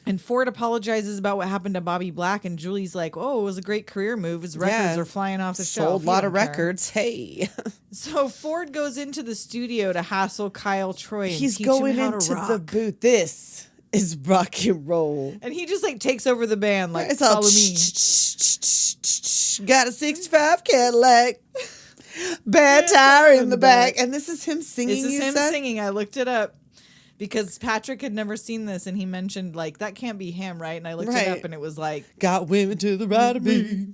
And Ford apologizes about what happened to Bobby Black, and Julie's like, "Oh, it was a great career move. His records Yeah. are flying off the shelf. Sold a He lot don't of care." records. Hey. So Ford goes into the studio to hassle Kyle Troy. And He's teach him going how to into the rock. booth. This is rock and roll. And he just like takes over the band, like, It's all follow me. got a 65 Cadillac. Bad tire in the back. And this is him singing. This is you him said? singing. I looked it up because Patrick had never seen this, and he mentioned like that can't be him, right? And I looked it Right. up, and it was like, Got women to the right of me.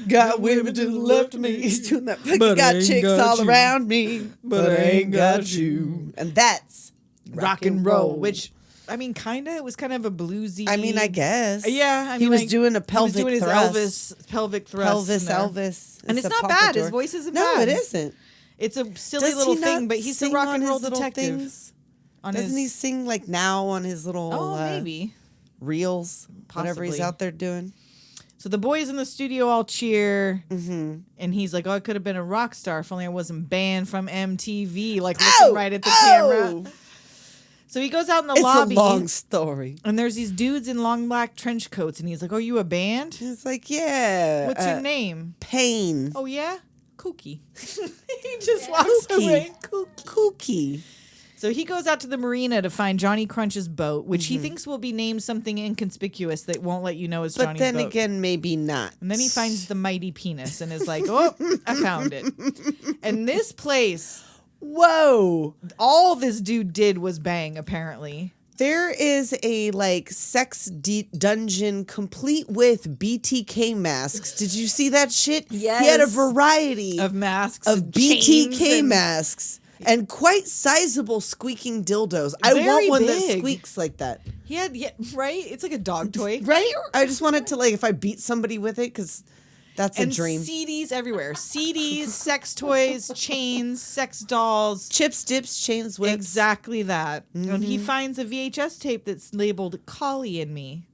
Got women to the left of me. He's doing that. But I Got ain't chicks got all you. around me. But I ain't got you. And that's rock and roll, which I mean, kinda. It was kind of a bluesy. I mean, I guess. Yeah, I mean, he was like, doing a he was pelvic doing his thrust. Elvis pelvic thrust. Pelvis in there. Elvis. And it's not bad. His voice isn't no, bad. it isn't. It's a silly Does little he thing, not but he's the sing rock on and his roll little detective. things? On Doesn't his, he sing like now on his little maybe. reels? Whatever he's Possibly. out there doing. So the boys in the studio all cheer, Mm-hmm. and he's like, "Oh, I could have been a rock star if only I wasn't banned from MTV." Like Oh! looking right at the camera. So he goes out in the It's lobby, a long story. and there's these dudes in long black trench coats, and he's like, "Oh, you a band? It's like, yeah. What's your name?" Pain. Oh yeah, Kooky. He just walks Kooky. away. Kooky. So he goes out to the marina to find Johnny Crunch's boat, which Mm-hmm. he thinks will be named something inconspicuous that won't let you know it's But Johnny's then boat. again, maybe not. And then he finds the mighty penis and is like, "Oh, I found it." And this place, Whoa. all this dude did was bang, apparently. There is a like sex dungeon complete with BTK masks. Did you see that shit? He had a Yes. variety Of masks. of and chains BTK and- masks and quite sizable squeaking dildos. I Very want one that big. squeaks like that. He had, yeah, right? It's like a dog toy. Right? I just wanted to like if I beat somebody with it because that's And a dream. CDs everywhere. CDs, sex toys, chains, sex dolls. Chips, dips, chains, whips. Exactly that. And Mm-hmm. he finds a VHS tape that's labeled Collie and Me.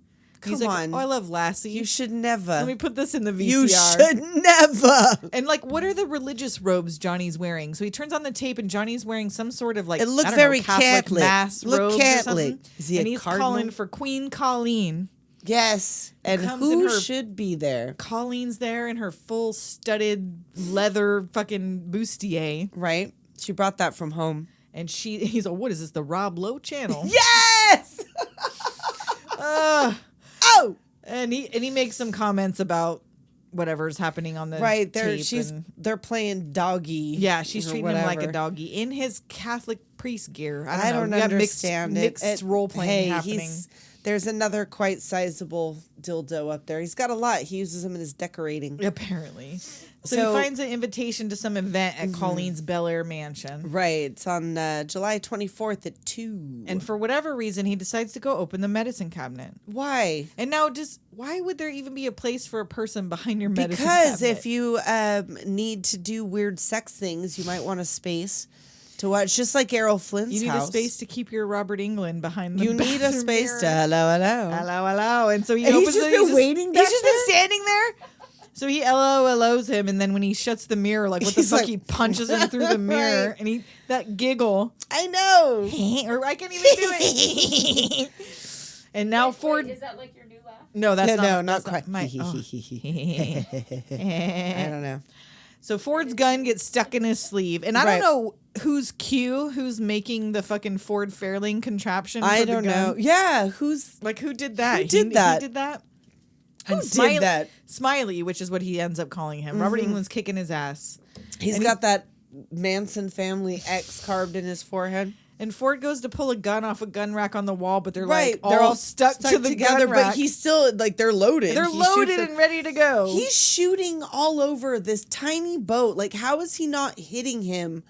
He's Come like, on. "Oh, I love Lassie. You should never. Let me put this in the VCR." You should never. And like, what are the religious robes Johnny's wearing? So he turns on the tape, and Johnny's wearing some sort of like It looked I don't very know, Catholic mass Look robes Catholic. or something. Is he a and he's cardinal? calling for Queen Colleen. Yes. And comes in who her- should be there? Colleen's there in her full studded leather fucking bustier, Right? She brought that from home. and he's like, "What is this? The Rob Lowe channel?" Yes. Oh. And he makes some comments about whatever's happening on the Right. tape They're playing doggy. yeah, she's or treating him like a whatever. doggy in his Catholic priest gear. I don't know. We got understand mixed role playing happening. There's another quite sizable dildo up there. He's got a lot. He uses them in his decorating. Apparently. So So- he finds an invitation to some event at Colleen's Bel Air mansion. Right. It's on July 24th at 2. And for whatever reason, he decides to go open the medicine cabinet. why? And now, why would there even be a place for a person behind your medicine Because cabinet? if you need to do weird sex things, you might want a space to watch. Just like Errol Flynn's you need house. a space to keep your Robert Englund behind the You need a bathroom space mirror. to hello. Hello. And so he And he's opens just it. been waiting He's back just there? been standing there. So he LOLs him, and then when he shuts the mirror, like what the He's fuck, like- he punches him through the mirror, Right. and that giggle, I know. or I can't even do it. And now Ford. Wait, is that like your new laugh? No, that's No, not. not that's quite. my, I don't know. So Ford's gun gets stuck in his sleeve, and I Right. don't know who's making the fucking Ford Fairlane contraption. I for the don't gun. know. Yeah, who's Like who did that? Who did that? He did that. Who And did that? Smiley, which is what he ends up calling him. Robert Englund's kicking his ass. He's And got that Manson family X carved in his forehead. And Ford goes to pull a gun off a gun rack on the wall, but they're Right, like they're all stuck to the together, gun rack. but he's still like they're loaded. They're He loaded shoots and ready to go. He's shooting all over this tiny boat. Like, how is he not hitting him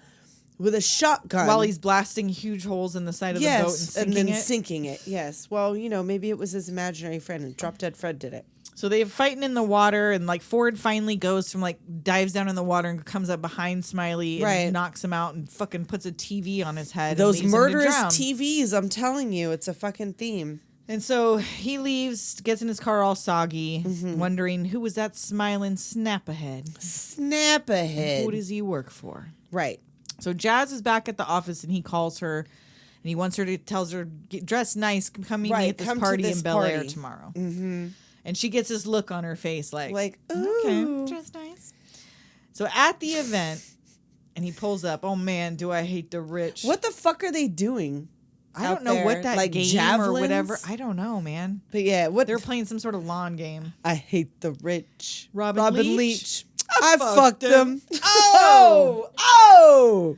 with a shotgun while he's blasting huge holes in the side of the boat and sinking then it? sinking it? Yes. Well, maybe it was his imaginary friend, and Drop Dead Fred did it. So they're fighting in the water, and like Ford finally goes from like dives down in the water and comes up behind Smiley and knocks him out and fucking puts a TV on his head. Those and leaves him to murderous drown. TVs, I'm telling you, it's a fucking theme. And so he leaves, gets in his car all soggy, wondering who was that smiling snap ahead. Snap ahead. Who does he work for? Right. So Jazz is back at the office and he calls her and he wants her to tells her get dressed nice, come meet me at this party in Bel Air tomorrow. Mm-hmm. And she gets this look on her face like ooh. okay, dressed nice. So at the event, and he pulls up. Oh man, do I hate the rich? What the fuck are they doing? I don't know what that like game javelins? or whatever. I don't know, man. But yeah, They're playing some sort of lawn game. I hate the rich. Robin Leach? I fucked them. Oh!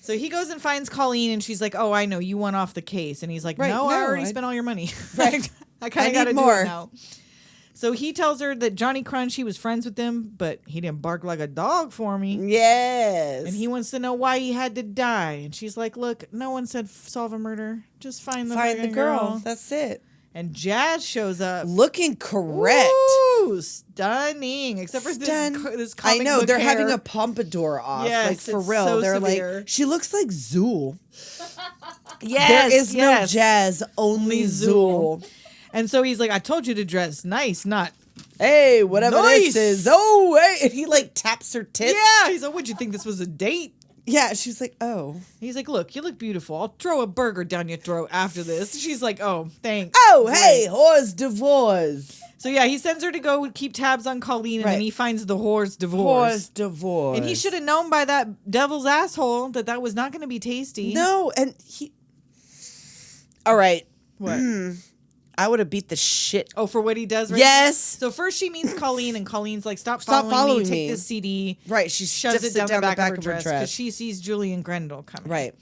So he goes and finds Colleen, and she's like, "Oh, I know you won off the case." And he's like, Right, "No, I no, already I- spent all your money. Right. I kind I of got to need do more." it now." So he tells her that Johnny Crunch, he was friends with him, but he didn't bark like a dog for me. Yes. And he wants to know why he had to die. And she's like, "Look, no one said solve a murder. Just find the fucking girl. That's it. And Jazz shows up. Looking correct. Ooh, stunning. Except for this I comic know. book They're hair. having a pompadour off. Yes, like, for it's real. so They're severe. like, she looks like Zool. Yes, There is no yes. Jazz, only Zool. And so he's like, "I told you to dress nice, not..." Hey, whatever Nice. this is. Oh, hey. And he like taps her tits. Yeah. He's like, "Would you think this was a date?" Yeah, she's like, oh. He's like, "Look, you look beautiful. I'll throw a burger down your throat after this." She's like, "Oh, thanks." Oh, Great. hey, horse divorce. So yeah, he sends her to go keep tabs on Colleen, and then Right. he finds the whore's divorce. Horse divorce. And he should have known by that devil's asshole that was not going to be tasty. No, and he. All right. What? I would have beat the shit. Oh, for what he does right Yes. So first she meets Colleen, and Colleen's like, Stop Stop following me. following Take me." this CD. Right, she shoves stuffs it down the back of her dress dress. because she sees Julian Grendel coming. Right.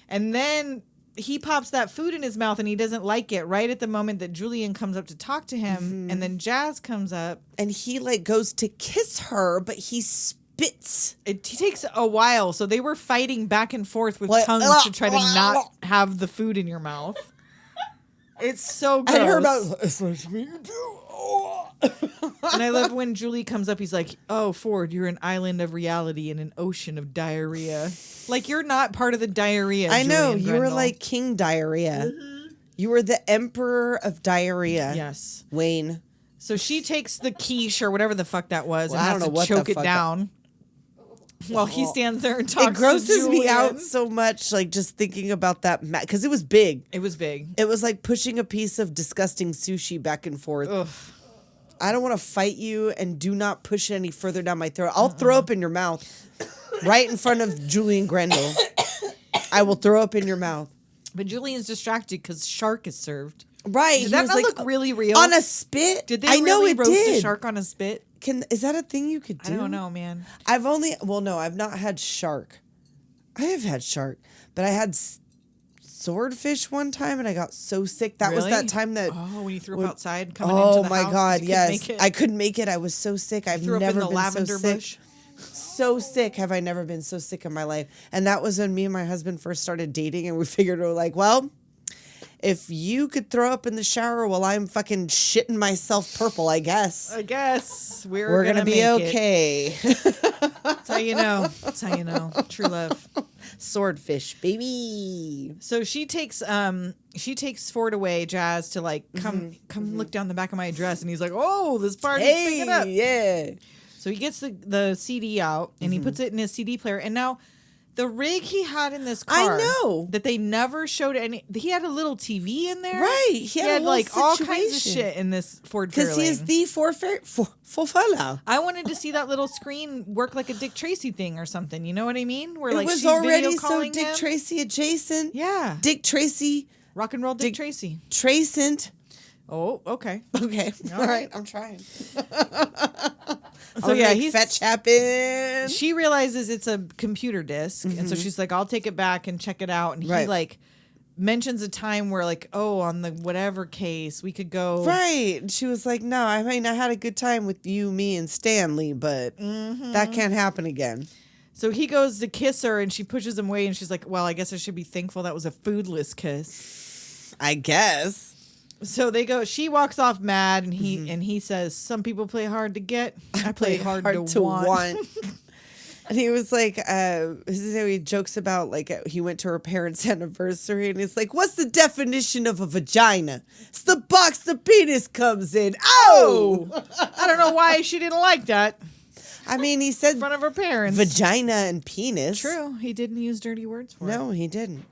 And then he pops that food in his mouth, and he doesn't like it right at the moment that Julian comes up to talk to him. Mm-hmm. And then Jazz comes up. And he like goes to kiss her, but he spits. It takes a while. So they were fighting back and forth with Like, tongues to try to not have the food in your mouth. It's so gross. And her mouth, it's like me too. Oh. And I love when Julie comes up, he's like, "Oh, Ford, you're an island of reality in an ocean of diarrhea." Like, you're not part of the diarrhea. I know. Julian You were Grendel. like King Diarrhea. You were the emperor of diarrhea. Yes. Wayne. So she takes the quiche or whatever the fuck that was Well, I and don't has know to what the choke it fuck down while he stands there and talks It grosses to me Julian. out so much, like just thinking about that, because it was big. It was big. It was like pushing a piece of disgusting sushi back and forth. Ugh. I don't want to fight you, and do not push it any further down my throat. I'll throw up in your mouth right in front of Julian Grendel. I will throw up in your mouth. But Julian's distracted because shark is served. Right. Did he that was not like, look really real? on a spit? Did they I know really it roast did. a shark on a spit? Is that a thing you could do? I don't know, man. I've not had shark. I have had shark, but I had swordfish one time, and I got so sick. That was Really? that time that. Oh, when you threw up outside coming into Oh the my house 'cause God! you couldn't Yes, make it? I couldn't make it. I was so sick. I've Threw up in never the been lavender so sick. bush. So sick have I never been so sick in my life. And that was when me and my husband first started dating, and we figured, we're like, well, if you could throw up in the shower while I'm fucking shitting myself purple, I guess I guess we're gonna be make it. okay. That's how you know. That's how you know. True love. Swordfish, baby. So she takes Ford away, Jazz, to like come look down the back of my dress, and he's like, "Oh, this party's picking up." Yeah. So he gets the CD out and he puts it in his CD player, and now the rig he had in this car, I know. that they never showed any. He had a little TV in there, Right. He had a whole like all kinds of situation. shit in this Ford Because he is Fairlane. the Fairlane. I wanted to see that little screen work like a Dick Tracy thing or something. You know what I mean? Where It like was she's already video so calling Dick him. Tracy adjacent. Yeah, Dick Tracy rock and roll Dick Tracy. Tracent. Oh, okay. Okay. All right. I'm trying. So yeah, he's he's fetch happen. again. she realizes it's a computer disk, and so she's like, I'll take it back and check it out. And he like mentions a time where like, oh, on the whatever case we could go. Right. And she was like, no, I mean, I had a good time with you, me, and Stanley, but that can't happen again. So he goes to kiss her, and she pushes him away, and she's like, well, I guess I should be thankful that was a foodless kiss. I guess. So they go, she walks off mad, and he says, some people play hard to get. I play hard to want. And he was like, he jokes about like he went to her parents' anniversary, and he's like, what's the definition of a vagina? It's the box the penis comes in. Oh! I don't know why she didn't like that. I mean, he said In front of her parents. vagina and penis. True. He didn't use dirty words for it. No, he didn't.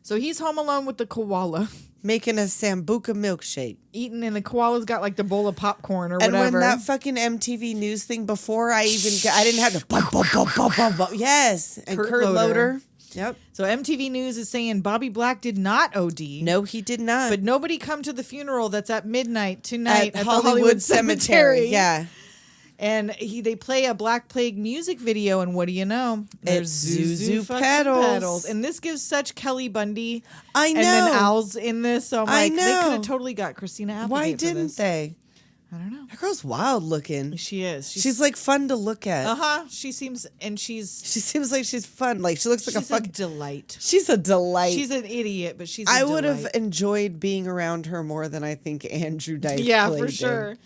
So he's home alone with the koala. Making a Sambuca milkshake. Eating, and the koala's got like the bowl of popcorn or And whatever. when that fucking MTV news thing before I didn't have to bum, bum, bum, bum, bum, bum. Yes. And Kurt Loder. Yep. So MTV News is saying Bobby Black did not OD. No, he did not. But nobody come to the funeral that's at midnight tonight at the Hollywood Cemetery. Yeah. And they play a Black Plague music video, and what do you know? It's Zuzu fucking Petals. And this gives such Kelly Bundy. I know. And then Al's in this, so I'm I like, they know. could have totally got Christina Applegate. Why for didn't this. they? I don't know. That girl's wild looking. She is. She's like fun to look at. She seems, and She seems like she's fun. Like she looks like she's a fucking delight. She's a delight. She's an idiot, but she's. I would have enjoyed being around her more than I think Andrew Dice. Yeah, Clay for did. sure.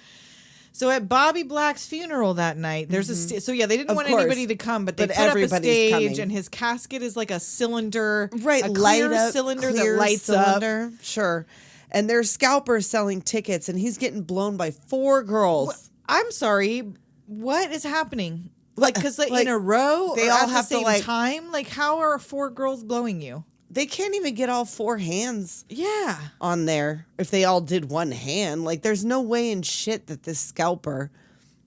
So at Bobby Black's funeral that night, there's a so yeah, they didn't Of want course. anybody to come, but they But put up a everybody's stage, coming. and his casket is like a cylinder, Right, a light clear up cylinder clear that lights up. cylinder. Sure. And there's scalpers selling tickets, and he's getting blown by 4 girls. I'm sorry, what is happening? Like, because like, in a row, they or all at have the to, same like- time. Like, how are 4 girls blowing you? They can't even get all 4 hands Yeah, on there if they all did one hand. Like, there's no way in shit that this scalper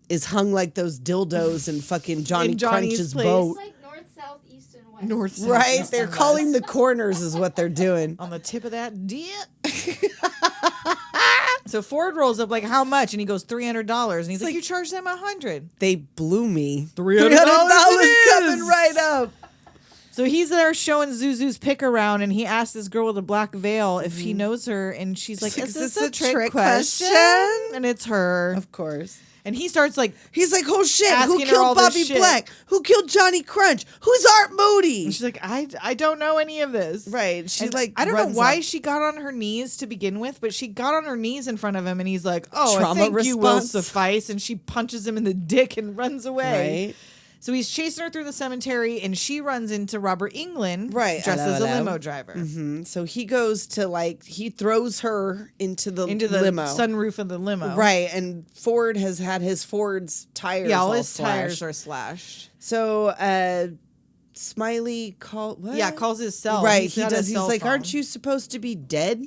is hung like those dildos in fucking Johnny In Johnny's Crunch's place. boat. It's like north, south, east, and west. north, south, Right? east, They're and calling west. the corners is what they're doing. On the tip of that dip. So Ford rolls up like, how much? And he goes $300, and he's like, you charge them $100. They blew me. $300 coming right up. So he's there showing Zuzu's pick around, and he asks this girl with a black veil if he knows her, and she's like, She's "Is like, this "Is a this a trick trick question?" question? And it's her. Of course. And he starts like, He's like, oh shit, who Asking her all killed this Bobby shit. Black? Who killed Johnny Crunch? Who's Art Moody? and she's like, I don't know any of this. Right. She And like I don't know runs why off. she got on her knees to begin with, but she got on her knees in front of him, and he's like, "Oh, Trauma I think you will response. suffice." And she punches him in the dick and runs away. Right. So he's chasing her through the cemetery, and she runs into Robert Englund, Right. dressed as a Hello. limo driver, So he goes to like he throws her into the limo sunroof of the limo. Right, and Ford has had his Ford's tires. Yeah, all all his tires slashed. are slashed. So Smiley calls his cell. Right, He's he got a does. He's cell like, phone. "Aren't you supposed to be dead?"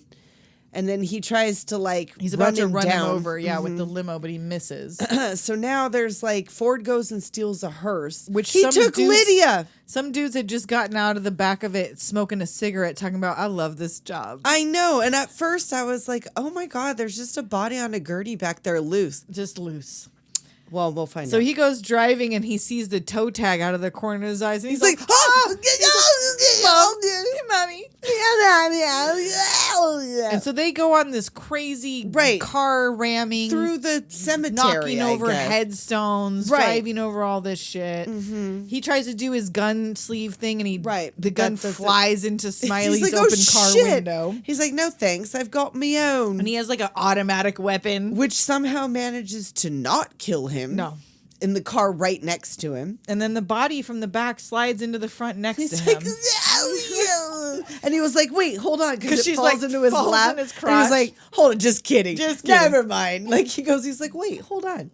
And then he tries to like He's about to run him down. over, with the limo, but he misses. So now there's like Ford goes and steals a hearse, Which he some took dudes- Lydia. Some dudes had just gotten out of the back of it smoking a cigarette, talking about, "I love this job." I know, and at first I was like, "Oh my god, there's just a body on a Gertie back there loose." Just loose. Well, we'll find So out. he goes driving, and he sees the toe tag out of the corner of his eyes, and he's, He's like, "Mommy." And so they go on this crazy Right. car ramming through the cemetery, knocking I over guess. headstones, Right. driving over all this shit. He tries to do his gun sleeve thing, and the gun That's flies into Smiley's He's like, open "Oh, car shit." window. He's like, "No thanks, I've got me own," And he has like an automatic weapon. which somehow manages to not kill him. No. In the car right next to him. And then the body from the back slides into the front next He's to like, him. and he was like, "Wait, hold on," because she's it falls like, into his falls lap. in his And he crotch. was like, "Hold on, just kidding, Just kidding." never mind." Like he's like, "Wait, hold on."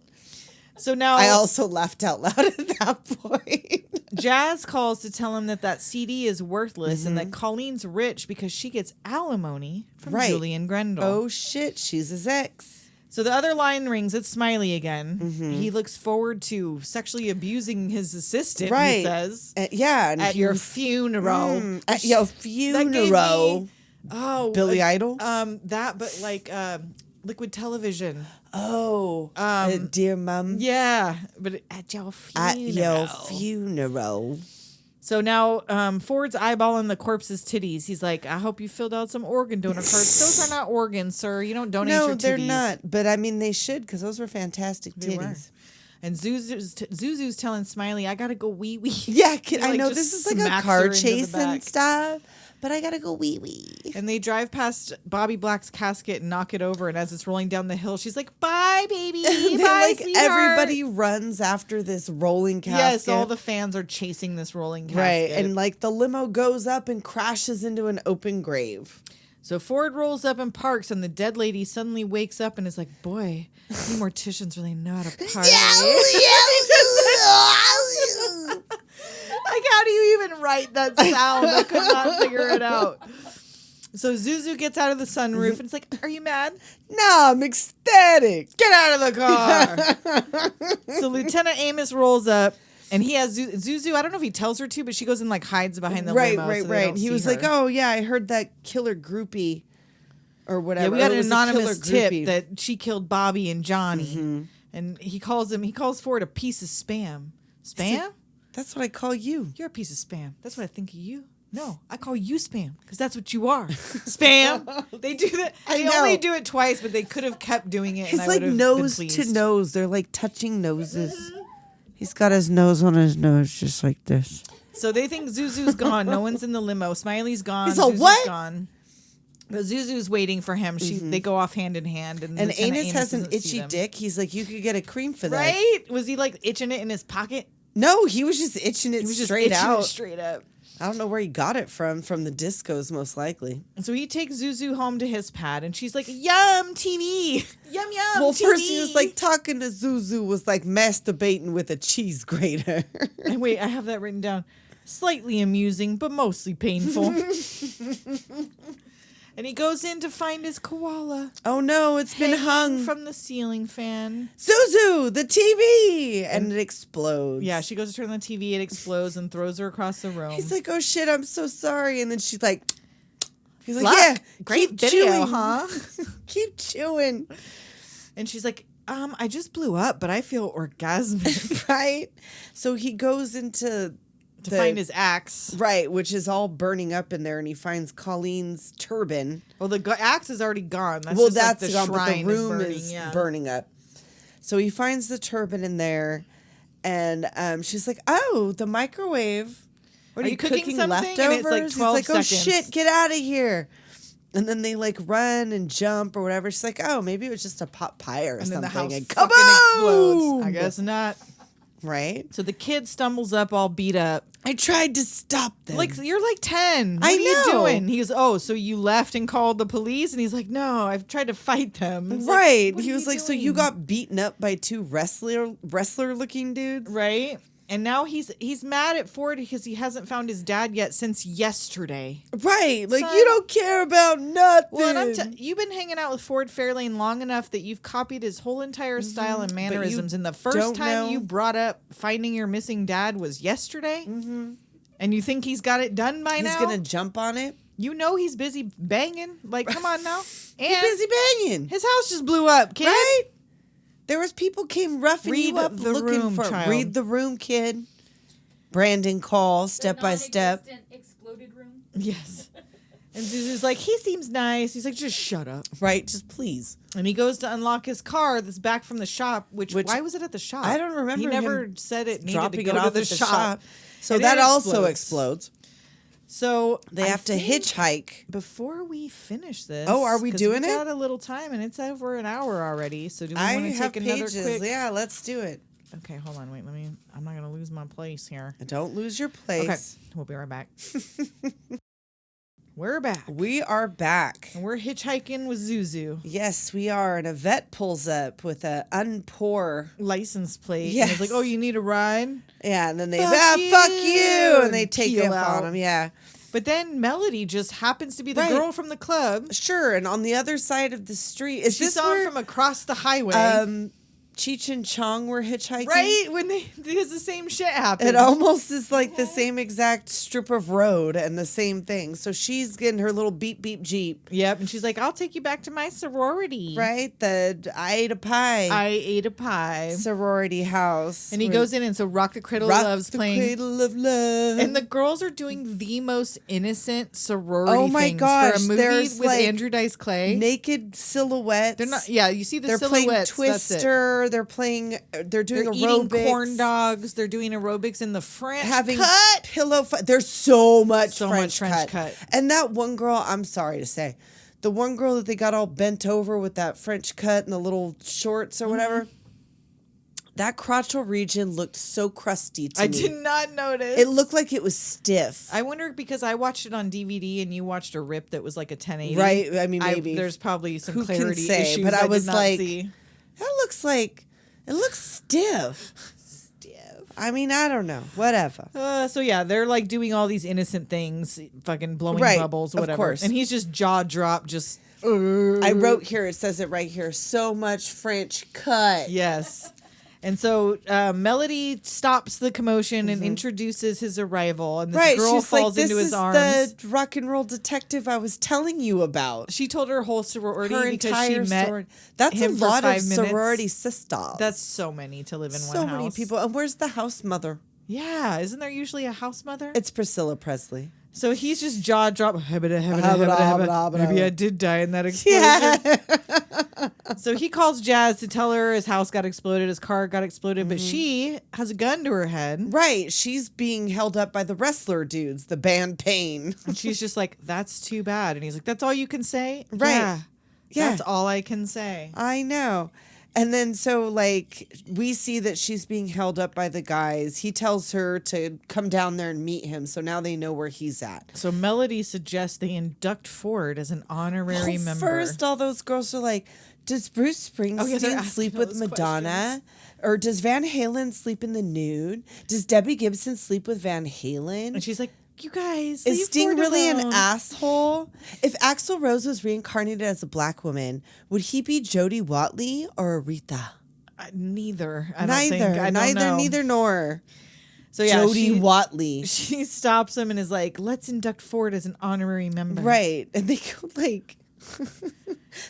So now I also laughed out loud at that point. Jazz calls to tell him that CD is worthless and Mm-hmm. that Colleen's rich because she gets alimony from Right. Julian Grendel. Oh shit, she's his ex. So the other line rings. It's Smiley again. Mm-hmm. He looks forward to sexually abusing his assistant, he Right. says, Yeah, and at your funeral. at your That gave funeral. me- Oh, Billy Idol? That, but like Liquid Television. Oh, dear mum. Yeah, but at your funeral. At your funeral. So now Ford's eyeballing the corpse's titties. He's like, I hope you filled out some organ donor cards. Those are not organs, sir. You don't donate your titties. No, they're not. But I mean, they should, because those were fantastic They were. titties. And Zuzu's telling Smiley, I gotta go wee wee. Yeah, kid, He, I like, know just this is like a smacks her car into the chase and back. stuff, but I gotta go wee wee. And they drive past Bobby Black's casket and knock it over. And as it's rolling down the hill, she's like, bye, baby. Bye, sweetheart. Everybody runs after this rolling casket. Yes, all the fans are chasing this rolling casket. right, and like the limo goes up and crashes into an open grave. So Ford rolls up and parks, and the dead lady suddenly wakes up and is like, boy, you morticians really know how to party. Like, how do you even write that sound? I could not figure it out. So Zuzu gets out of the sunroof and it's like, are you mad? Nah, I'm ecstatic. Get out of the car. So Lieutenant Amos rolls up and he has Zuzu. I don't know if he tells her to, but she goes and like hides behind the limo. Right. He was like, oh, yeah, I heard that killer groupie or whatever. Yeah, we got Or it an was a anonymous killer tip groupie. that she killed Bobby and Johnny. And he calls Ford a piece of spam. Spam? That's what I call you. You're a piece of spam. That's what I think of you. No, I call you spam because that's what you are. Spam. They do that. They only do it twice, but they could have kept doing it. He's and I like would have nose been to pleased. nose. They're like touching noses. He's got his nose on his nose just like this. So they think Zuzu's gone. No one's in the limo. Smiley's gone. He's all, Zuzu's what? gone. But Zuzu's waiting for him. They go off hand in hand. And Lieutenant Amos has an doesn't see itchy them. dick. He's like, you could get a cream for that. Right? Was he like itching it in his pocket? No, he was just itching it He was just straight itching it out. straight up. I don't know where he got it from the discos, most likely. And so he takes Zuzu home to his pad, and she's like, "Yum, TV, yum yum." Well, TV. first he was like talking to Zuzu, was like masturbating with a cheese grater. And wait, I have that written down. Slightly amusing, but mostly painful. And he goes in to find his koala. Oh no, it's been hanging hung from the ceiling fan. Zuzu, the TV, and it explodes. Yeah, she goes to turn on the TV, it explodes and throws her across the room. He's like, oh shit, I'm so sorry. And then she's like, he's Fuck, like, yeah, great keep video, chewing. huh? Keep chewing. And she's like, I just blew up, but I feel orgasmic. Right? So he goes into To find his axe. right, which is all burning up in there, and he finds Colleen's turban. Well, the axe is already gone. That's Well, just like that's the gone, but the shrine room burning, is yeah. burning up. So he finds the turban in there, and she's like, "Oh, the microwave. What Are you cooking something?" And leftovers?" it's like 12 He's like, "Oh seconds. shit, get out of here!" And then they like run and jump or whatever. She's like, "Oh, maybe it was just a pot pie or And then something." the house and fucking explodes. I kaboom! guess not. Right? So the kid stumbles up all beat up. I tried to stop them. Like, you're like 10. What I are you know. doing? He goes, oh, so you left and called the police? And he's like, no, I've tried to fight them. It's like, right. what He are was you like, so you doing? got beaten up by two wrestler looking dudes? Right? And now he's mad at Ford because he hasn't found his dad yet since yesterday. Right. Like, Son. you don't care about nothing. Well, and you've been hanging out with Ford Fairlane long enough that you've copied his whole entire style and mannerisms. And the first don't time know- you brought up finding your missing dad was yesterday? Mm-hmm. And you think he's got it done by He's now? going to jump on it. You know he's busy banging. Like, come on now. And He's busy banging. his house just blew up, kid. Right? There was people came roughing Read you up the looking room, for child. read the room, kid. Brandon calls step by step. Exploded room. Yes. And Zuzu's like, he seems nice. He's like, just shut up. Right? Just please. And he goes to unlock his car that's back from the shop, which Which- why was it at the shop? I don't remember He never him said it needed dropping to it go off to the at the shop. shop. So And that it also explodes. explodes. So They I have to think hitchhike. before we finish this. Oh, are we 'cause doing we it? got a little time, and it's over an hour already. So do we I want to have take another pages. quick? Yeah, let's do it. Okay, hold on. Wait, I'm not gonna lose my place here. Don't lose your place. Okay, we'll be right back. We're back. We are back. And we're hitchhiking with Zuzu. Yes, we are. And a vet pulls up with a unpoor. License plate. And Yes. it's like, oh, you need a ride? Yeah, and then they Fuck fuck you, and they and take peel it out. on him. Yeah, But then Melody just happens to be the Right. girl from the club. sure. And on the other side of the street is She this saw where him from across the highway. Cheech and Chong were hitchhiking. Right? When because the same shit happened. It almost is like the same exact strip of road and the same thing. So she's getting her little beep beep Jeep. Yep. And she's like, I'll take you back to my sorority. Right? I ate a pie sorority house. And he goes in, and so Rock the Cradle of Love's playing. Cradle of Love. And the girls are doing the most innocent sorority Oh my things gosh, for a movie there's, with like, Andrew Dice Clay. naked silhouettes. They're not. Yeah, you see the They're silhouettes. playing that's it. Twister. They're playing. They're doing They're aerobics. eating corn dogs. They're doing aerobics in the French Having cut. pillow fight. There's so much So French much French cut. And that one girl, I'm sorry to say, the one girl that they got all bent over with that French cut and the little shorts or whatever, that crotchal region looked so crusty to me. I did not notice. It looked like it was stiff. I wonder because I watched it on DVD and you watched a rip that was like a 1080. Right? I mean, maybe. there's probably some Who can clarity say? issues. But I did was not like, see. that looks like, it looks stiff. I mean, I don't know. Whatever. So yeah, they're like doing all these innocent things, fucking blowing Right, bubbles, of whatever. course. And he's just jaw drop, just I wrote here, it says it right here, so much French cut. yes. And so Melody stops the commotion and introduces his arrival, and this girl she's falls like, into this his is arms. the rock and roll detective I was telling you about. She told her whole sorority Her because she entire met sorority. That's a him for lot of 5 minutes. sorority sisters. That's so many to live in so one house. many people. And where's the house mother? Yeah, isn't there usually a house mother? It's Priscilla Presley. So he's just jaw drop. Maybe Maybe I did die in that explosion. So he calls Jazz to tell her his house got exploded, his car got exploded, but she has a gun to her head. Right. She's being held up by the wrestler dudes, the band Pain. And she's just like, that's too bad. And he's like, that's all you can say? Right. Yeah. That's all I can say. I know. And then so like we see that she's being held up by the guys. He tells her to come down there and meet him. So now they know where he's at. So Melody suggests they induct Ford as an honorary member. First, all those girls are like, does Bruce Springsteen they're asking sleep with those Madonna? questions. Or does Van Halen sleep in the nude? Does Debbie Gibson sleep with Van Halen? And she's like, you guys, Is leave Sting Ford really alone. an asshole? If Axl Rose was reincarnated as a black woman, would he be Jodie Watley or Aretha? Neither. I don't think. I don't Neither, know. neither nor. So yeah, Jodie Watley. she stops him and is like, let's induct Ford as an honorary member. Right. And they go like...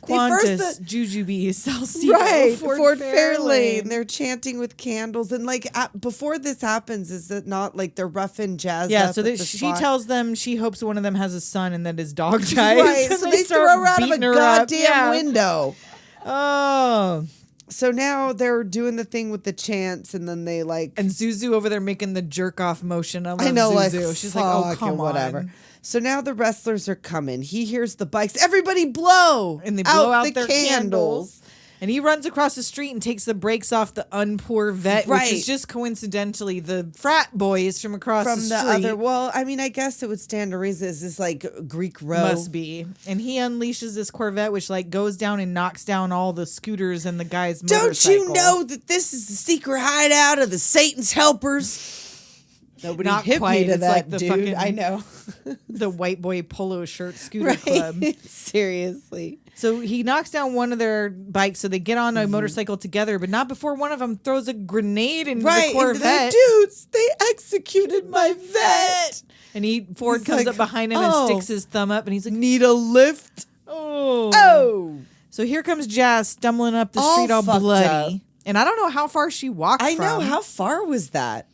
Qantas, Jujubee, Salcedo, Right, Ford Fairlane. They're chanting with candles, and like before this happens, is it not like they're roughing Jazz? Yeah, up so at that the she spot? tells them she hopes one of them has a son and that his dog dies. Right, And so they start throw her out of a beating her up. goddamn Yeah. window. Oh, So now they're doing the thing with the chants, and then they like. and Zuzu over there making the jerk off motion. I love I know, Zuzu. like She's like, oh fuck come and whatever. on. So now the wrestlers are coming. He hears the bikes. Everybody blow! And they blow out the their candles. And he runs across the street and takes the brakes off the unpoor vet, which Right. is just coincidentally the frat boys from across From the the street. other, well, I mean, I guess it would stand to reason. Is this like Greek row? Must be. And he unleashes this Corvette, which like goes down and knocks down all the scooters and the guy's Don't you motorcycle. know that this is the secret hideout of the Satan's helpers? Nobody Not hit quite. me to It's that, like the dude. fucking- I know. The white boy polo shirt scooter club. Right? Seriously. So he knocks down one of their bikes, so they get on Mm-hmm. a motorcycle together, but not before one of them throws a grenade into Right. the Corvette. Dudes, they executed my vet. And Ford He's comes like, up behind him "Oh, and sticks his thumb up, and he's like, Need a lift? oh. Oh. So here comes Jazz stumbling up the All street all fucked bloody. up. And I don't know how far she walked I from. know. How far was that?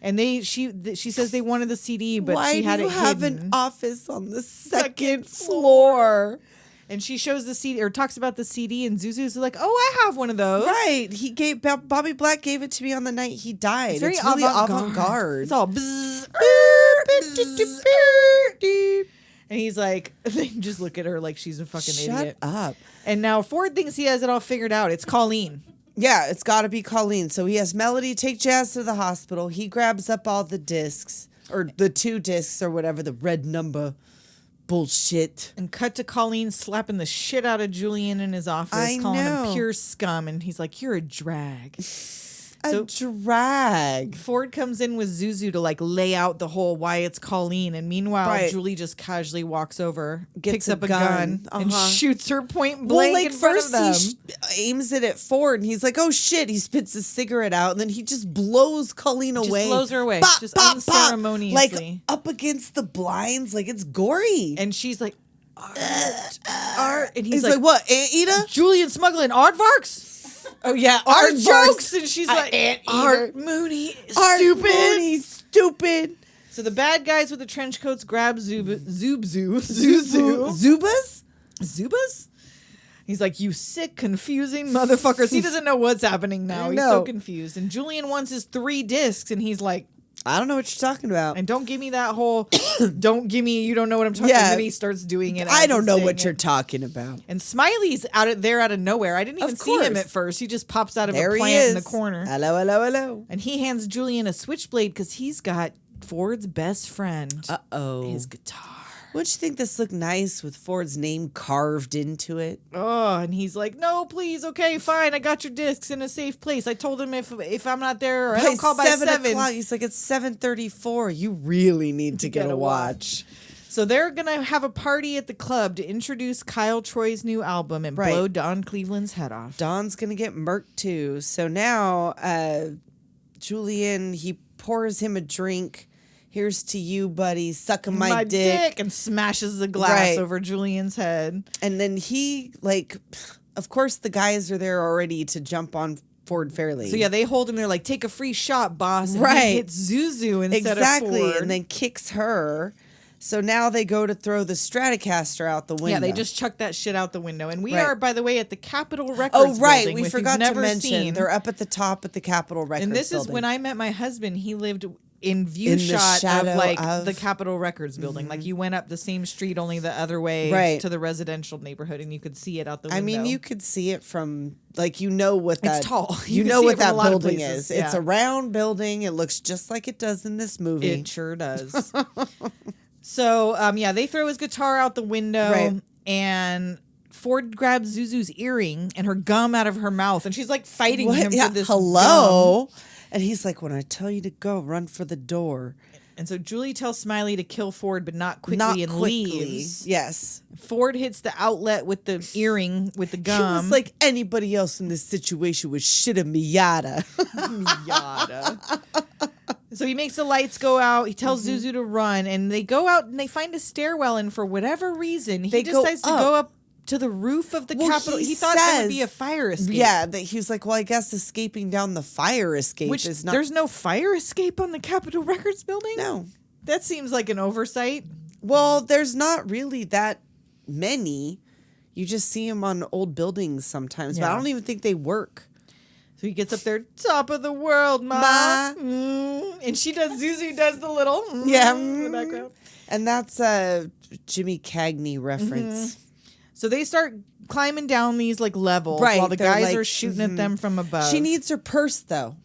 And she says they wanted the CD, but Why she had do you it have hidden. an office on the second floor? And she shows the CD or talks about the CD, and Zuzu's like, "Oh, I have one of those." Right. He gave Bobby Black gave it to me on the night he died. It's very really avant-garde. avant-garde. It's all bzzz, and he's like, they just look at her like she's a fucking Shut idiot. up. And now Ford thinks he has it all figured out. It's Colleen. Yeah, it's got to be Colleen. So he has Melody take Jazz to the hospital. He grabs up all the discs, or the 2 discs, or whatever, the red number bullshit. And cut to Colleen slapping the shit out of Julian in his office, I calling know. him pure scum. And he's like, "You're a drag." A drag. Ford comes in with Zuzu to like lay out the whole why it's Colleen, and meanwhile Right. Julie just casually walks over, Gets picks a up a gun. gun, and shoots her point blank Well, like in front first of them. he aims it at Ford, and he's like, "Oh shit!" He spits a cigarette out, and then he just blows Colleen Just away. blows her away, Bop, just bop, bop. unceremoniously. like up against the blinds, like it's gory. And she's like, art. And he's like, "What, Anteater?" Julian smuggling aardvarks? Oh yeah, art Aardvarks. jokes. And she's like, Anteater. Art Mooney, Art stupid. Mooney, stupid. So the bad guys with the trench coats grab Zuzu. Zubas? He's like, you sick, confusing motherfuckers. He doesn't know what's happening now. I He's know. so confused. And Julian wants his 3 discs, and he's like, I don't know what you're talking about. and don't give me that whole, don't give me, you don't know what I'm talking about. Yeah. And then he starts doing it. I as don't he's know saying what it. you're talking about. And Smiley's out of nowhere. I didn't even Of see him course. at first. He just pops out of There a he plant is. in the corner. Hello, hello, hello. And he hands Julian a switchblade because he's got Ford's best friend, Uh-oh. his guitar. Wouldn't you think this looked nice with Ford's name carved into it? Oh, and he's like, no, please, okay, fine, I got your discs in a safe place. I told him if I'm not there, or I don't call by 7. o'clock. He's like, it's 7:34. You really need to get a watch. So they're going to have a party at the club to introduce Kyle Troy's new album and Right. blow Don Cleveland's head off. Don's going to get murked too. So now Julian, he pours him a drink. Here's to you, buddy. Sucking my dick. And smashes the glass Right. over Julian's head. And then he, like, of course, the guys are there already to jump on Ford Fairlane. So yeah, they hold him. They're like, take a free shot, boss. And Right. he hits Zuzu instead exactly. of Ford. And then kicks her. So now they go to throw the Stratocaster out the window. Yeah, they just chuck that shit out the window. And we Right. are, by the way, at the Capitol Records Oh, right. building, We which forgot we've to never mention. seen. They're up at the top at the Capitol Records And this building. is when I met my husband. He lived in view In the shot shadow of like of- the Capitol Records building. Like you went up the same street, only the other way Right. to the residential neighborhood, and you could see it out the window. I mean, you could see it from, like, you know what that... It's tall. You You can know see what it from that a lot of building places, is. It's yeah. a round building. It looks just like it does in this movie. It sure does. So, yeah, they throw his guitar out the window, Right. and Ford grabs Zuzu's earring and her gum out of her mouth, and she's like fighting What? him Yeah, for this hello? gum. And he's like, when I tell you to go, run for the door. And so Julie tells Smiley to kill Ford, but not quickly, Not and quickly. leaves. Yes. Ford hits the outlet with the earring with the He gum. was like, anybody else in this situation would shit a Miata. Yada. So he makes the lights go out. He tells Mm-hmm. Zuzu to run, and they go out and they find a stairwell. And for whatever reason, he They go decides to up. go up to the roof of the Well, Capitol. he He thought there would be says- a fire escape. Yeah, that he was like, well, I guess escaping down the fire escape Which is not... there's no fire escape on the Capitol Records building? No. That seems like an oversight. Well, there's not really that many. You just see them on old buildings sometimes, but I Yeah. don't even think they work. So he gets up there, top of the world, Ma. Ma. And she does, Zuzu does the little Yeah. in the background. And that's a Jimmy Cagney reference. So they start climbing down these like levels Right, while the they're guys like, are shooting at them from above. She needs her purse, though.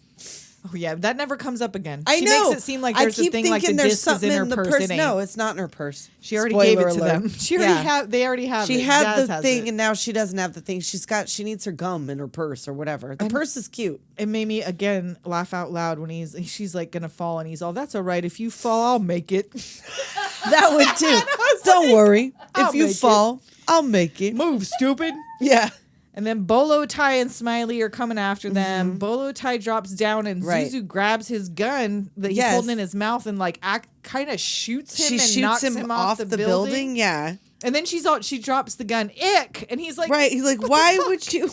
Oh yeah, that never comes up again. I She know. makes it seem like I there's a keep thing like the thinking there's disc is something in her in the purse. purse. It ain't. No, it's not in her purse. She already Spoiler gave it to alert. them. She already Yeah. have. They already have She it. had Jazz the has thing, it. and now she doesn't have the thing. She needs her gum in her purse or whatever. The purse is cute. It made me again laugh out loud when she's like gonna fall, and he's all, "That's all right. If you fall, I'll make it." That would too. Don't worry. I'll If you make it. fall, I'll make it. Move, stupid. Yeah. And then Bolo Tie and Smiley are coming after them. Bolo Tie drops down, and Right. Zuzu grabs his gun that he's Yes. holding in his mouth and like kind of shoots him She and shoots knocks him off the building. Yeah. And then she drops the gun. Ick. And he's like, Right. He's like, "What the why fuck? would you?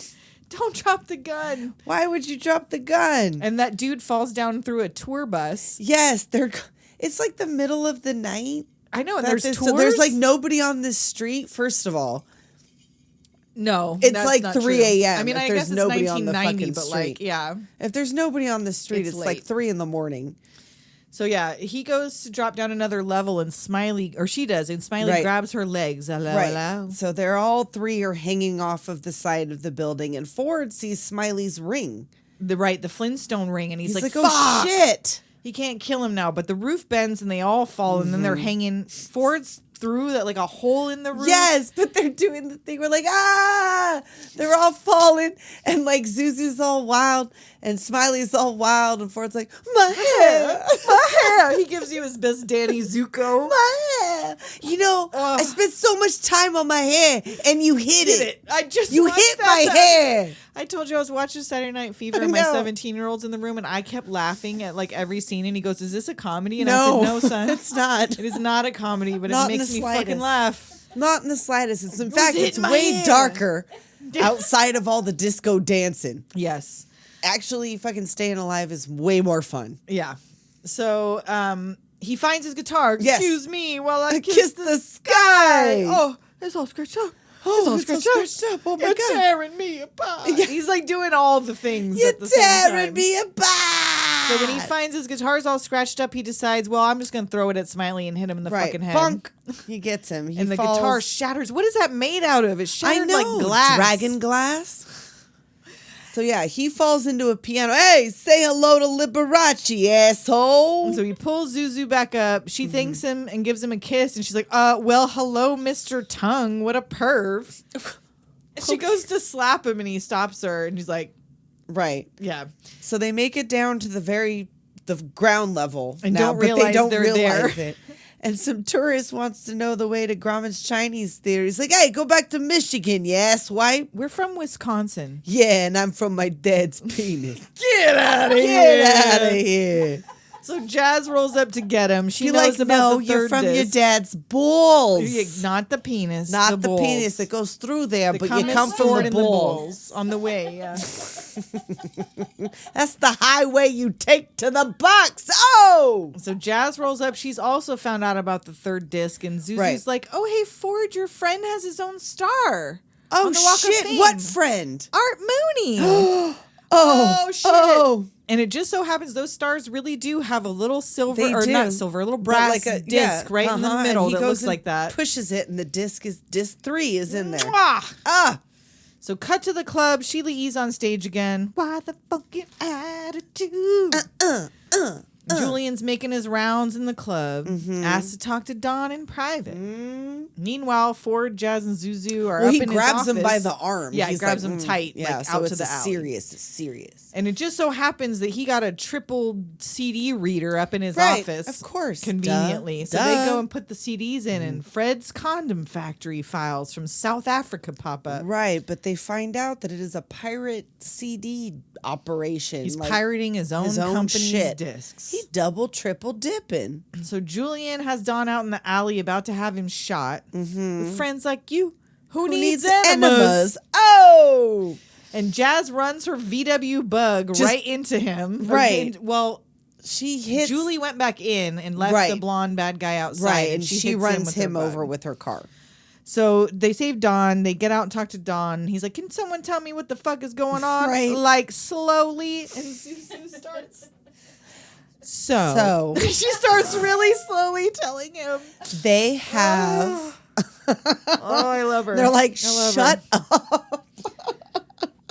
Don't drop the gun." Why would you drop the gun? And that dude falls down through a tour bus. Yes, it's like the middle of the night. I know, and there's tours. So there's like nobody on this street. First of all, no, it's that's like not 3 true. a.m. I mean, if I there's guess it's nobody on the 1990, fucking but street. like, yeah. If there's nobody on the street, It's it's like late. 3 a.m. So yeah, he goes to drop down another level, and Smiley, or she does, and Smiley Right. grabs her legs. Hello, hello. So they're all 3 are hanging off of the side of the building, and Ford sees Smiley's ring. The Flintstone ring, and he's like, oh "Fuck!" shit. He can't kill him now, but the roof bends and they all fall, and then they're hanging. Ford's through that like a hole in the roof. Yes, but they're doing the thing. We're like, ah! They're all falling, and like Zuzu's all wild, And Smiley's all wild, and Ford's like, my hair. My hair. He gives you his best Danny Zuko. My hair. You know, I spent so much time on my hair, and you hit it. I just You watched hit that my time. hair. I told you I was watching Saturday Night Fever, I and my know. 17-year-old's in the room, and I kept laughing at like every scene. And he goes, "Is this a comedy?" And No, I said, "No, son, it's not. It is not a comedy, but Not it in makes the me slightest. fucking laugh." Not in the slightest. It's in fact, hitting it's my way hair. darker outside of all the disco dancing. Yes. Actually, fucking staying alive is way more fun. Yeah. So he finds his guitar. Yes. Excuse me while I Kiss kiss the sky. Oh, it's all scratched up. Oh, it's all it's all scratched scratched up. Oh my You're God. tearing me apart. Yeah. He's like doing all the things You're at the same time. tearing me apart. So when he finds his guitar's all scratched up, he decides, well, I'm just going to throw it at Smiley and hit him in the fucking head. Bonk. He gets him. He And the falls. guitar shatters. What is that made out of? It's I shattered know. like glass. Dragon glass. So yeah, he falls into a piano. Hey, say hello to Liberace, asshole. And so he pulls Zuzu back up. She Mm-hmm. thanks him and gives him a kiss. And she's like, well, hello, Mr. Tongue. What a perv. And she goes to slap him and he stops her. And he's like, Right. yeah. So they make it down to the ground level And now, don't but realize they don't they're realize there. it. And some tourist wants to know the way to Grauman's Chinese theater. He's like, hey, go back to Michigan, you asswipe. We're from Wisconsin. Yeah, and I'm from my dad's penis. Get out of Get out of here. So Jazz rolls up to get him. She You're knows like, about no, the you're third from your disc. dad's balls. Yeah, not the penis. Not the balls. penis that goes through there, They but you as come from stored the in balls. on the way. Yeah. That's the highway you take to the box. Oh! So Jazz rolls up. She's also found out about the third disc, and Zuzu's Right. like, "Oh, hey Ford, your friend has his own star. Oh, on the Walk of shit. Fame. What friend? Art Mooney." Oh, shit. Oh. And it just so happens those stars really do have a little silver, They or do. not silver, a little But brass disc right in the and middle he that goes looks and like that. Pushes it, and the disc 3 is in there. Mwah! Ah, So cut to the club. Sheila E's on stage again. Why the fucking attitude? Julian's making his rounds in the club. Asked to talk to Don in private. Meanwhile, Ford, Jazz, and Zuzu are well, up he in grabs his him by office. the arm. Yeah, he He's grabs like, him tight, Yeah, like so out it's to the alley. serious. It's serious. And it just so happens that he got a triple CD reader up in his Right, office. of course. Conveniently. Duh. So they Duh. go and put the CDs in, and Fred's Condom Factory files from South Africa pop up. Right, but they find out that it is a pirate CD operation. He's like, pirating his own company's shit. discs. He double, triple dipping. So Julian has Don out in the alley about to have him shot. With friends like you. Who needs enemas? Oh! And Jazz runs her VW bug Just- right into him. Right. Well, She hits... Julie went back in and left Right. the blonde bad guy outside. Right, and she hits runs with her him bug. over with her car. So they save Don. They get out and talk to Don. He's like, "Can someone tell me what the fuck is going on?" Right. Like slowly. And Zuzu starts. So. she starts really slowly telling him. They have... Oh, I love her. They're like, I love shut her. up.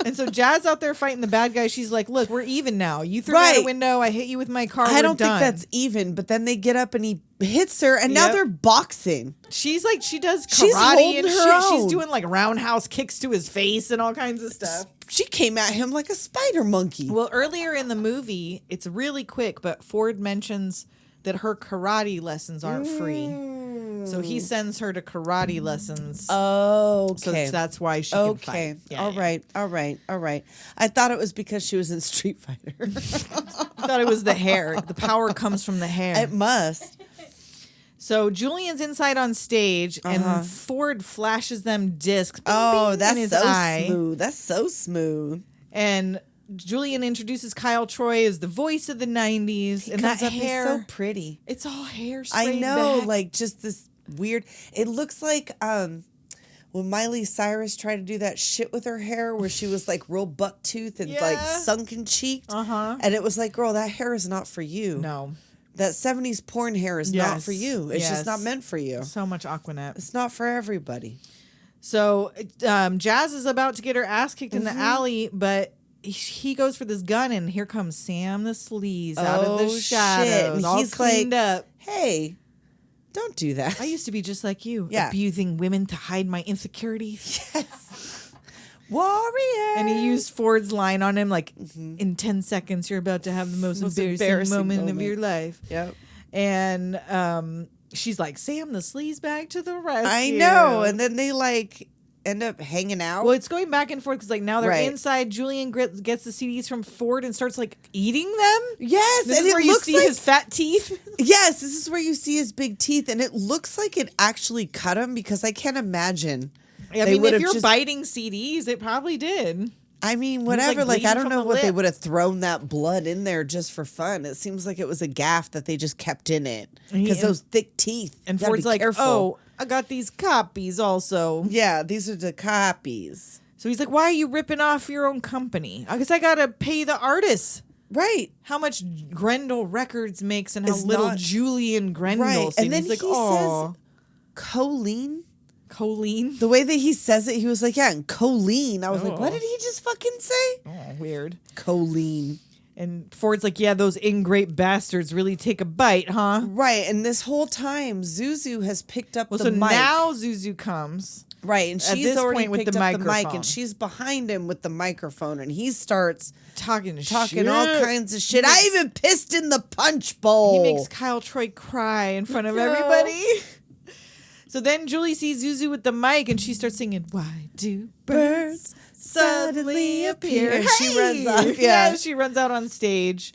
And so Jazz out there fighting the bad guy. She's like, "Look, we're even now. You threw me out a Right. window. I hit you with my car. I we're don't done." think that's even, but then they get up and he hits her, and now Yep. they're boxing. She's like, she does karate She's holding and her shit. She's own. doing like roundhouse kicks to his face and all kinds of stuff. She came at him like a spider monkey. Well, earlier in the movie, it's really quick, but Ford mentions that her karate lessons aren't free. So he sends her to karate lessons. Oh, okay. So that's why she can fight. Okay. Yeah, All yeah. right. All right. All right. I thought it was because she was in Street Fighter. I thought it was the hair. The power comes from the hair. It must. So Julian's inside on stage, and Ford flashes them discs. Bing, Oh, bing, that's in his so eye. smooth. That's so smooth. And Julian introduces Kyle Troy as the voice of the 90s. He and comes that up, he's hair, so pretty. it's all hair I sprayed know, back. like just this weird. It looks like when Miley Cyrus tried to do that shit with her hair, where she was like real buck tooth and like Yeah. sunken cheeked. Uh-huh. And it was like, girl, that hair is not for you. No. That 70s porn hair is not Yes. for you. It's Yes. just not meant for you. So much Aquanet. It's not for everybody. So Jazz is about to get her ass kicked in the alley, but he goes for this gun, and here comes Sam the Sleaze out of the Oh, shit. shadows, And all he's cleaned like, up. Hey, don't do that. I used to be just like you, Yeah. abusing women to hide my insecurities. warrior. And he used Ford's line on him, like, in 10 seconds, you're about to have the most embarrassing moment of your life. Yep. And she's like, Sam, the sleazebag to the rescue. I know. And then they like end up hanging out. Well, it's going back and forth because like now they're Right. inside. Julian gets the CDs from Ford and starts like eating them. Yes, This and is it where you looks see like his fat teeth. Yes, this is where you see his big teeth, and it looks like it actually cut him because I can't imagine. I they mean, would if have you're just- biting CDs, it probably did. I mean, was, whatever. Like, I bleeding don't from know the what they lip. would have thrown that blood in there just for fun. It seems like it was a gaff that they just kept in it because And- those thick teeth. And You gotta Ford's be like, careful. oh, I got these copies also. Yeah, these are the copies. So he's like, why are you ripping off your own company? I guess I got to pay the artists. Right. How much Grendel Records makes and how It's little not- Julian Grendel Right. seems. And then He's like, he oh, says choline. choline. The way that he says it, he was like, yeah, and choline. I was like, Oh. what did he just fucking say? Oh, weird. Choline. And Ford's like, yeah, those ingrate bastards really take a bite, huh? Right. And this whole time, Zuzu has picked up Well, the so mic. now Zuzu comes. Right, and At she's this already point with picked the up the mic, microphone. and she's behind him with the microphone, and he starts Talking talking all kinds of shit. I even pissed in the punch bowl. He makes Kyle Troy cry in front of everybody. So then Julie sees Zuzu with the mic, and she starts singing, "Why do birds suddenly appear?" And she runs off. Yeah, she runs out on stage,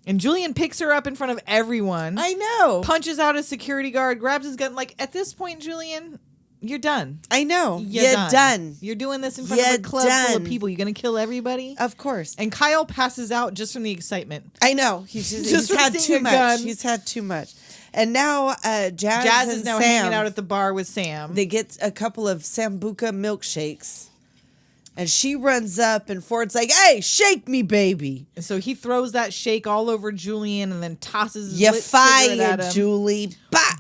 and Julian picks her up in front of everyone. I know. Punches out a security guard, grabs his gun. Like at this point, Julian, you're done. I know. You're done. You're doing this in front of You're a club full of done. people. You're gonna kill everybody. Of course. And Kyle passes out just from the excitement. I know. He's Just from had seeing too a much. gun. He's had too much. And now Jazz Jazz and is now Sam, hanging out at the bar with Sam. they get a couple of Sambuca milkshakes. And she runs up, and Ford's like, "Hey, shake me, baby. And so he throws that shake all over Julian and then tosses his You lit cigarette at fired, him. Julie." Bop.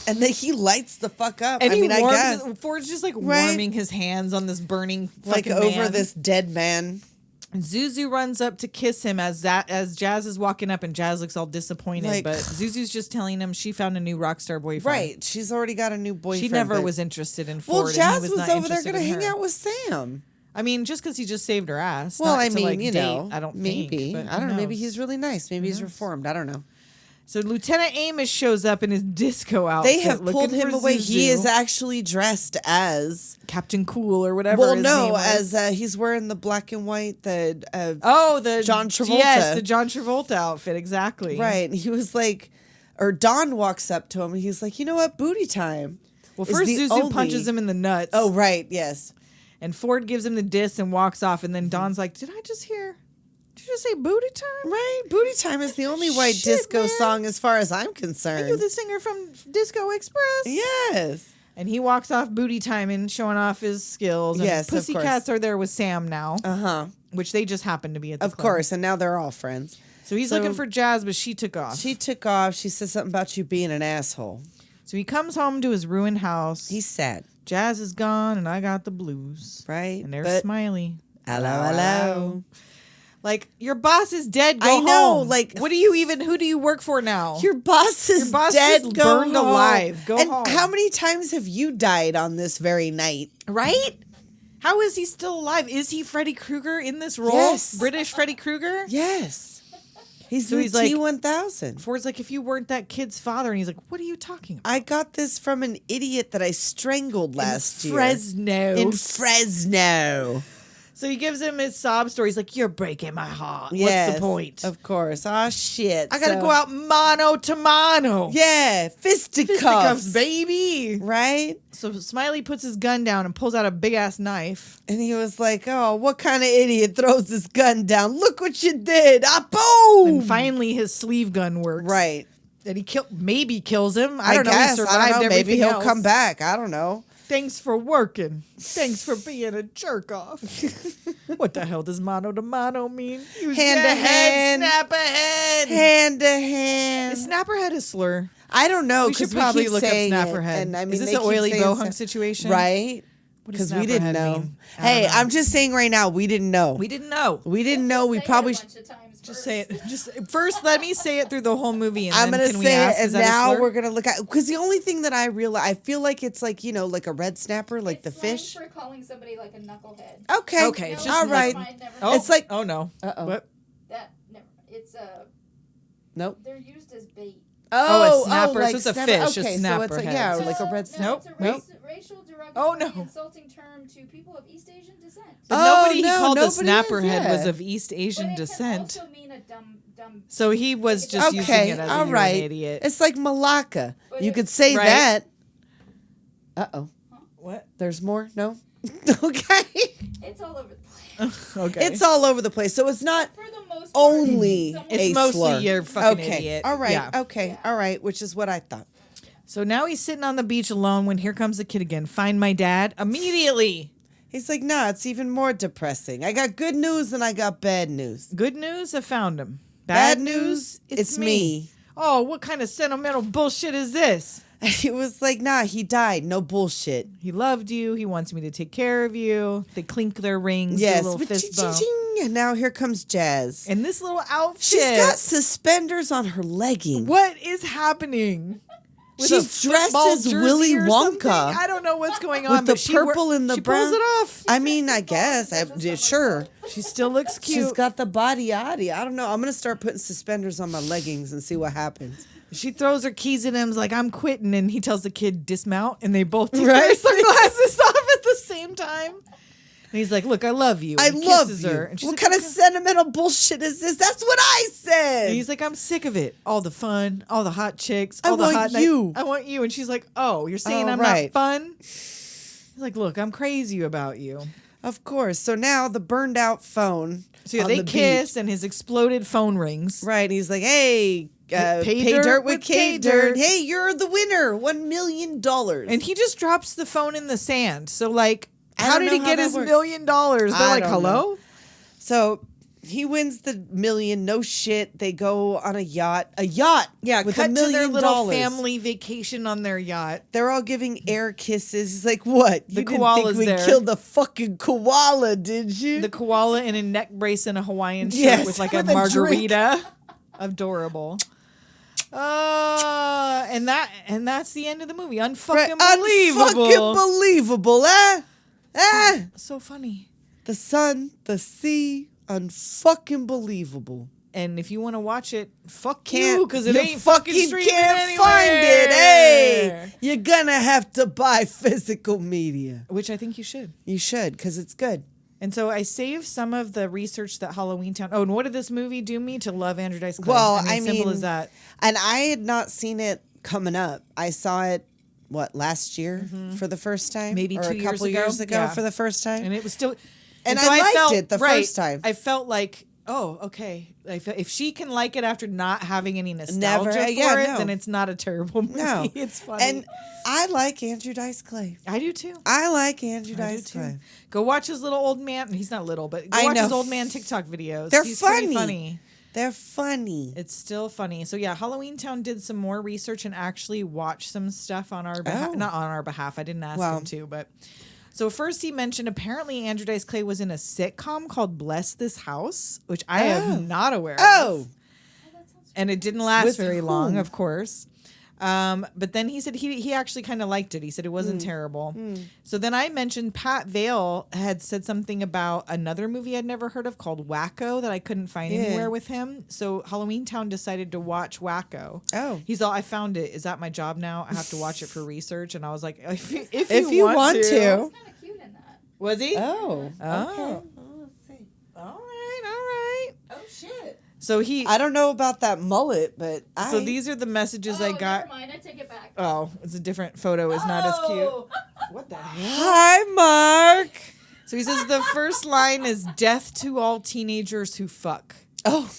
And then he lights the fuck up. And I he mean, I warms guess. Ford's just like Right? warming his hands on this burning Like fucking over man. this dead man. And Zuzu runs up to kiss him as Jazz is walking up, and Jazz looks all disappointed. Like- but Zuzu's just telling him she found a new rock star boyfriend. Right. She's already got a new boyfriend. She never but- was interested in Well, Ford. Jazz and he was not over there interested going to in hang her. out with Sam. I mean, just because he just saved her ass. Well, not I to, mean, like, you date, know, I don't maybe. think. but I don't who know. Maybe knows? he's really nice. Maybe he's reformed. I don't know. So Lieutenant Amos shows up in his disco outfit. They have pulled looking him for away. He Zuzu. is actually dressed as. Captain Cool or whatever. Well, his no, name was. as he's wearing the black and white. The the John Travolta. Yes, the John Travolta outfit, exactly. right. And he was like, or Don walks up to him and he's like, "You know what? Booty time." Well, is first the Zuzu only- punches him in the nuts. Oh, right. Yes. And Ford gives him the diss and walks off. And then Don's like, "Did I just hear? Did you just say booty time? Right. Booty time is the only white Shit, disco man. song as far as I'm Are concerned. you the singer from Disco Express?" Yes. And he walks off booty time and showing off his skills. And Yes, of course. Pussycats are there with Sam now, Uh-huh. which they just happen to be at the Of club. course. And now they're all friends. So he's So- looking for Jazz, but she took off. She took off. She said something about you being an asshole. So he comes home to his ruined house. He's sad. Jazz is gone, and I got the blues. Right. And there's But- Smiley. Hello. Like, your boss is dead. Go I know, home. like- what do you even? Who do you work for now? Your boss is dead. just Go burned home. alive. Go and home. how many times have you died on this very night? right? How is he still alive? Is he Freddy Krueger in this role? Yes. British Freddy Krueger? Yes. He's So the he's like- T-1000. Ford's like, if you weren't that kid's father, and he's like, what are you talking about? I got this from an idiot that I strangled last year. Fresno. In Fresno. So he gives him his sob story. He's like, you're breaking my heart. Yes, What's the point? Of course. Oh, shit. I gotta So- go out mano to mano. Yeah. Fisticuffs. Fisticuffs, baby. Right? So Smiley puts his gun down and pulls out a big ass knife. And he was like, oh, what kind of idiot throws this gun down? Look what you did. Ah, boom. And finally his sleeve gun works. Right. And he maybe kills him. I don't know. guess. He survived I don't know. Maybe everything he'll else. come back. I don't know. Thanks for working. Thanks for being a jerk off. What the hell does mano to mano mean? Use Hand your to hand. Snap a head. Hand to hand. Is snapperhead a slur? I don't know. We should 'cause probably keep look up saying it, snapperhead. and I mean, Is this they an keep oily saying bohunk situation? Right. What does Because we didn't snapperhead know. mean? I don't Hey, know. I'm just saying right now, we didn't know. We didn't know. We didn't know. We Say it probably. a bunch of times Just say it. Just first, let me say it through the whole movie, and I'm then gonna can we say ask? it, Is and that a now slur? we're gonna look at because the only thing that I realize, I feel like it's like like a red snapper, like It's the slang fish. for calling somebody like a knucklehead. Okay, Okay, it's just all like- right. Never mind, never Oh, mind. It's like- oh no. Uh-oh. What? That never. It's Nope. they're used as bait. Oh, a snapper, so it's a snapper. fish, a Okay, so snapper it's like head. yeah, So like a No, red no, snapper. Nope. It's a Nope. racial derogatory Oh, no. insulting term to people of East Asian descent. But Oh, nobody he no, called a nobody snapper is, head was yeah. of East Asian But it descent. can also mean a dumb. So he was just using Okay, it as all you're right. an idiot. It's like Malacca. But You it- could say Right. that. Uh-oh. What? There's more? No? Okay. It's all over the place. Okay. It's all over the place. So it's not For the most part, only someone- It's a mostly slur. you're fucking okay. idiot. All right. Yeah. Okay. All right. Which is what I thought. So now he's sitting on the beach alone when here comes the kid again. Find my dad immediately. He's like, nah, it's even more depressing. I got good news and I got bad news. Good news, I found him. Bad Bad news, it's me. Oh, what kind of sentimental bullshit is this? He was like, nah, he died. No bullshit. He loved you. He wants me to take care of you. They clink their rings. Yes. Do a little fist bump. And now here comes Jazz. And this little outfit. She's got suspenders on her leggings. What is happening? With She's a dressed football as jersey Willy or Wonka. something? I don't know what's going on. With the but she purple and the she brown. pulls it off. I mean, I guess. Sure. She still looks cute. She's got the body yaddy. I don't know. I'm going to start putting suspenders on my leggings and see what happens. She throws her keys at him, like, I'm quitting. And he tells the kid, dismount. And they both take Right. their sunglasses off at the same time. And he's like, look, I love you. I And love kisses you. her. And she's What like, kind of "Okay." sentimental bullshit is this? That's what I said. And he's like, I'm sick of it. All the fun, all the hot chicks, I all the want hot you. I want you. And she's like, oh, you're saying Oh, I'm right. not fun? He's like, look, I'm crazy about you. Of course. So now the burned out phone. So yeah, on they the kiss beach. and his exploded phone rings. Right. He's like, hey, pay dirt with K dirt. Hey, you're the winner. $1 million. And he just drops the phone in the sand. So like, I how don't did he know how get that his $1 works. million? They're I like, don't hello? know. So he wins the million. No shit. They go on a yacht. A yacht. Yeah, with cut $1 to million. their little family vacation on their yacht. They're all giving air kisses. He's like, what? The You didn't koala's think we there. killed the fucking koala, did you? The koala in a neck brace and a Hawaiian shirt Yes, with like with a a margarita. Adorable. And that's the end of the movie. Unfucking believable. Unfucking believable, eh? Eh? So funny. The sun, the sea, unfucking believable. And if you want to watch it, fuck Can't, you, because it you ain't fucking streaming can't anywhere. find it. Hey, you're gonna have to buy physical media. Which I think you should. You should, because it's good. And so I saved some of the research that Halloween Town. Oh, and what did this movie do me to love Andrew Dice Clay? Well, simple as that. And I had not seen it coming up. I saw it, last year for the first time? Maybe or 2 a years couple ago? years ago Yeah. for the first time. And it was still, And so I liked felt, it the first time. I felt like, oh, okay. If she can like it after not having any nostalgia for yeah, it, no. then it's not a terrible movie. No. It's funny. And I like Andrew Dice Clay. I do too. I like Andrew I do Dice too. Clay. Go watch his little old man. He's not little, but go I watch know. his old man TikTok videos. They're He's pretty funny. funny. They're funny. It's still funny. So yeah, Halloween Town did some more research and actually watched some stuff on our behalf. Oh. Not on our behalf. I didn't ask Well. him to, but so first he mentioned apparently Andrew Dice Clay was in a sitcom called Bless This House, which I am not aware of. Oh, And it didn't last With very long, whom? of course. But then he said he actually kind of liked it. He said it Hmm. wasn't terrible. So then I mentioned Pat Vale had said something about another movie I'd never heard of called Wacko that I couldn't find Yeah. anywhere with him. So Halloween Town decided to watch Wacko. Oh. He's all, I found it. Is that my job now? I have to watch it for research. And I was like, if if you want to. He's kind of cute in that. Was he? Oh. Oh. Okay. Oh, let's see. All right. Oh shit. So he. I don't know about that mullet, but So these are the messages I got. Never mind, I take it back. Oh, it's a different photo. Is not as cute. What the hell? Hi, Mark. So he says the first line is "Death to all teenagers who fuck." Oh,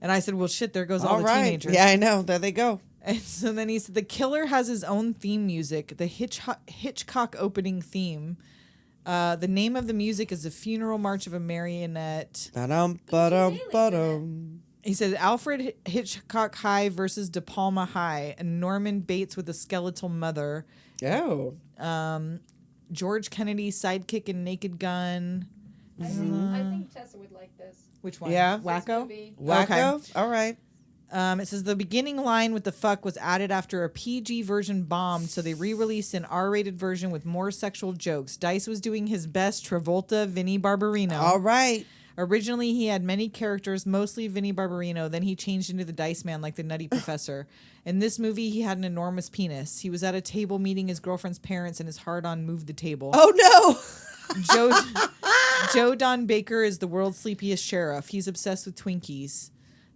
And I said, "Well, shit, there goes all all the right. teenagers." Yeah, I know. There they go. And so then he said the killer has his own theme music, the Hitchcock opening theme. The name of the music is "The Funeral March of a Marionette." Ba-dum, ba-dum, ba-dum. He said Alfred Hitchcock High versus De Palma High, and Norman Bates with a skeletal mother. Oh. George Kennedy sidekick in Naked Gun, I think Tessa would like this. Which one? Yeah. This Wacko? movie. Wacko? Okay. All right. It says the beginning line with the fuck was added after a PG version bombed, so they re-released an R-rated version with more sexual jokes. Dice was doing his best Travolta, Vinnie Barbarino. All right. Originally, he had many characters, mostly Vinnie Barbarino. Then he changed into the Dice Man like the Nutty Professor. In this movie, he had an enormous penis. He was at a table meeting his girlfriend's parents, and his hard-on moved the table. Oh, no. Joe Don Baker is the world's sleepiest sheriff. He's obsessed with Twinkies.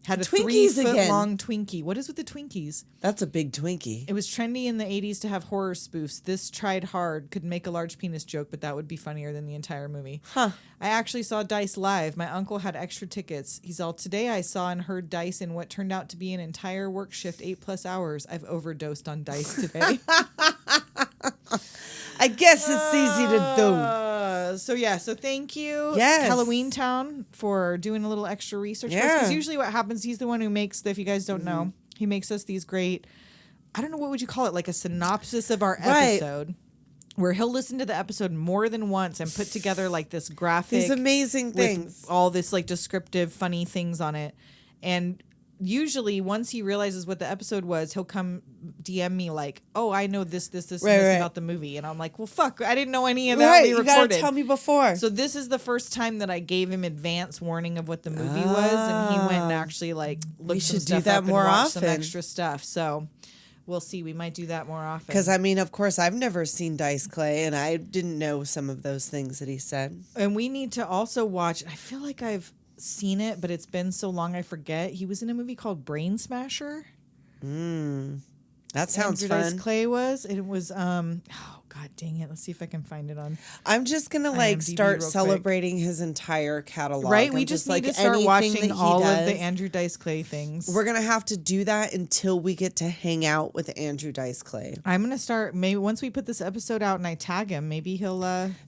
Had a Twinkies again. 3-foot-long Twinkie. What is with the Twinkies? That's a big Twinkie. It was trendy in the 80s to have horror spoofs. This tried hard, could make a large penis joke, but that would be funnier than the entire movie. Huh. I actually saw Dice live. My uncle had extra tickets. He's all, today I saw and heard Dice in what turned out to be an entire work shift, 8+ hours. I've overdosed on Dice today. I guess it's easy to do. So thank you, Yes. Halloween Town, for doing a little extra research. Yeah. Because usually what happens, he's the one who makes, if you guys don't know, he makes us these great, I don't know, what would you call it, like a synopsis of our Right. episode, where he'll listen to the episode more than once and put together like this graphic. These amazing with things. all this like descriptive, funny things on it. And usually once he realizes what the episode was, he'll come DM me like, oh, I know this, and this Right. about the movie. And I'm like, well, fuck, I didn't know any of that. Right, We you recorded. gotta tell me before. So this is the first time that I gave him advance warning of what the movie was, and he went and actually like looked some should do stuff that up more and watched some often. extra stuff. So we'll see. We might do that more often. Because, I mean, of course, I've never seen Dice Clay, and I didn't know some of those things that he said. And we need to also watch. I feel like I've seen it, but it's been so long I forget. He was in a movie called Brain Smasher. That sounds Andrew Dice fun. Clay was. It was. Oh God, dang it! Let's see if I can find it on. I'm just going to, IMDb start real quick. celebrating his entire catalog. Right, we I'm just like, need to start anything watching that he all of does. the Andrew Dice Clay things. We're going to have to do that until we get to hang out with Andrew Dice Clay. I'm gonna start. Maybe once we put this episode out and I tag him, maybe he'll.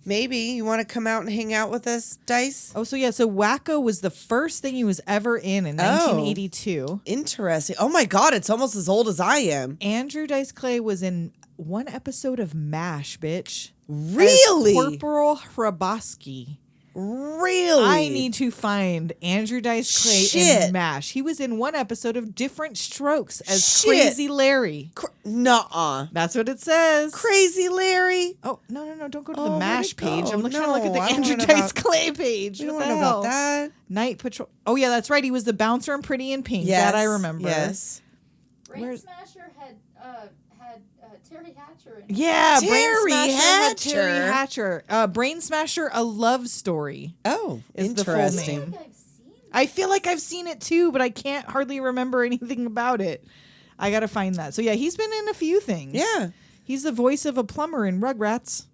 Maybe you want to come out and hang out with us, Dice? Oh, so yeah. So Wacko was the first thing he was ever in 1982. Interesting. Oh my God, it's almost as old as I am. Andrew Dice Clay was in one episode of MASH, bitch. Really? As Corporal Hrabowski. Really? I need to find Andrew Dice Clay Shit. in MASH. He was in one episode of Different Strokes as Shit. Crazy Larry. Nuh-uh. That's what it says. Crazy Larry. Oh, no, don't go to Oh, the where'd MASH it page. go? I'm trying to look at the No, I don't Andrew wanna Dice about- Clay page. We don't What want to the know hell? about that. Night Patrol. Oh, yeah, that's right. He was the bouncer in Pretty in Pink. Yes. That I remember. Yes. Brain Where's- Smasher had Terry Hatcher in it. Yeah, Terry Brain Smasher had Terry Hatcher. Hatcher. Brain Smasher, A Love Story. Oh, Is the full interesting. name. I think I've seen that. I feel like I've seen it too, but I can't hardly remember anything about it. I got to find that. So, yeah, he's been in a few things. Yeah, He's the voice of a plumber in Rugrats.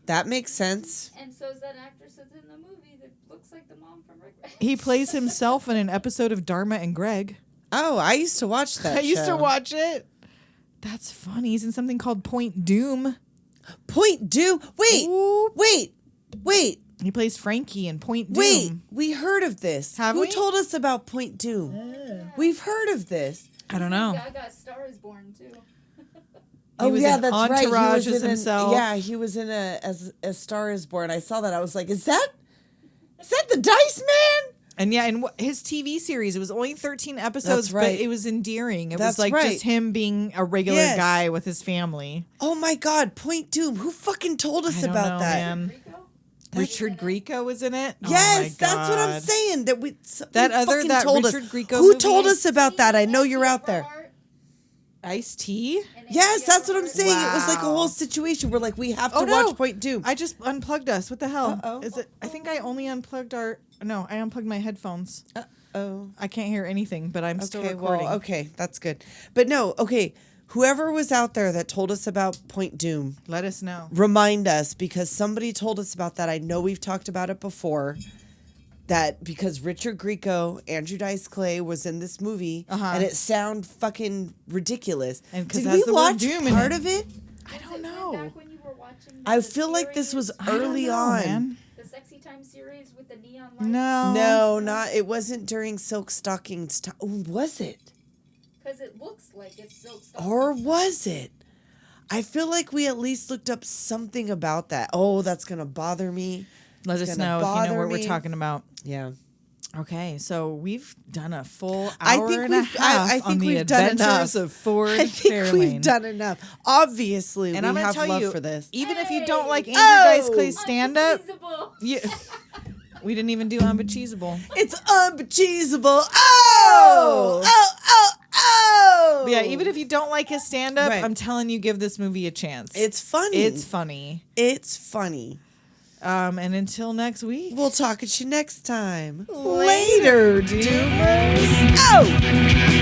that makes sense. And so is that actress that's in the movie that looks like the mom from Rugrats. He plays himself in an episode of Dharma and Greg. Oh, I used to watch that I used to show. watch it. That's funny. He's in something called Point Doom. Point Doom. Wait, Ooh. wait. He plays Frankie in Point Doom. Wait, we heard of this. Have Who we? told us about Point Doom? We've heard of this. I don't know. Gaga Star is Born too. Oh was yeah, in that's right. Entourage He was as in himself. Yeah, he was in as Star Is Born. I saw that. I was like, is that the Dice Man? And yeah, and his TV series, it was only 13 episodes, That's right. but it was endearing. It That's was like right. just him being a regular Yes. guy with his family. Oh my God, Point Doom. Who fucking told us I don't about know, that? man. Rico? Richard Grieco was in it. Oh Yes, my that's what I'm God. saying. That That who other- fucking that told Richard us. Grieco Who movie? told us about that? I know you're out there. Ice-T? Yes, that's what I'm saying. It was like a Wow. whole situation where like we have to Oh, no. watch Point Doom. I just unplugged us. What the hell? Uh-oh. Is it? I think I only unplugged I unplugged my headphones. Oh, I can't hear anything, but I'm still okay. recording. Well, okay, that's good. But no, okay. Whoever was out there that told us about Point Doom, Let us know. remind us because somebody told us about that. I know we've talked about it before. That because Richard Grieco, Andrew Dice Clay was in this movie, and it sound fucking ridiculous. And 'cause did it has we the word watch doom in part it. of it? I don't Was it know. back when you were watching I the feel like this was series, I don't early know, on. man. the Sexy Time series with the neon lights. No. No, not. It wasn't during Silk Stockings. Was it? Because it looks like it's Silk Stockings. Or was it? I feel like we at least looked up something about that. Oh, that's gonna bother me. Let It's us gonna know if you know bother what we're me. talking about. Yeah. Okay, so we've done a full I hour think and a we've- half I think on the we've done Adventures enough. of Ford I think Fairlane. we've done enough. Obviously, And we I'm gonna have tell love you, for this. even if you don't like Andrew Oh! Dice Clay's stand-up, Unbelievable. you, we didn't even do Unbecheesable. It's unbecheesable. Oh! Oh! But yeah, even if you don't like his stand-up, Right. I'm telling you, give this movie a chance. It's funny. It's funny. It's funny. And until next week. We'll talk at you next time. Later, Doomers. Oh!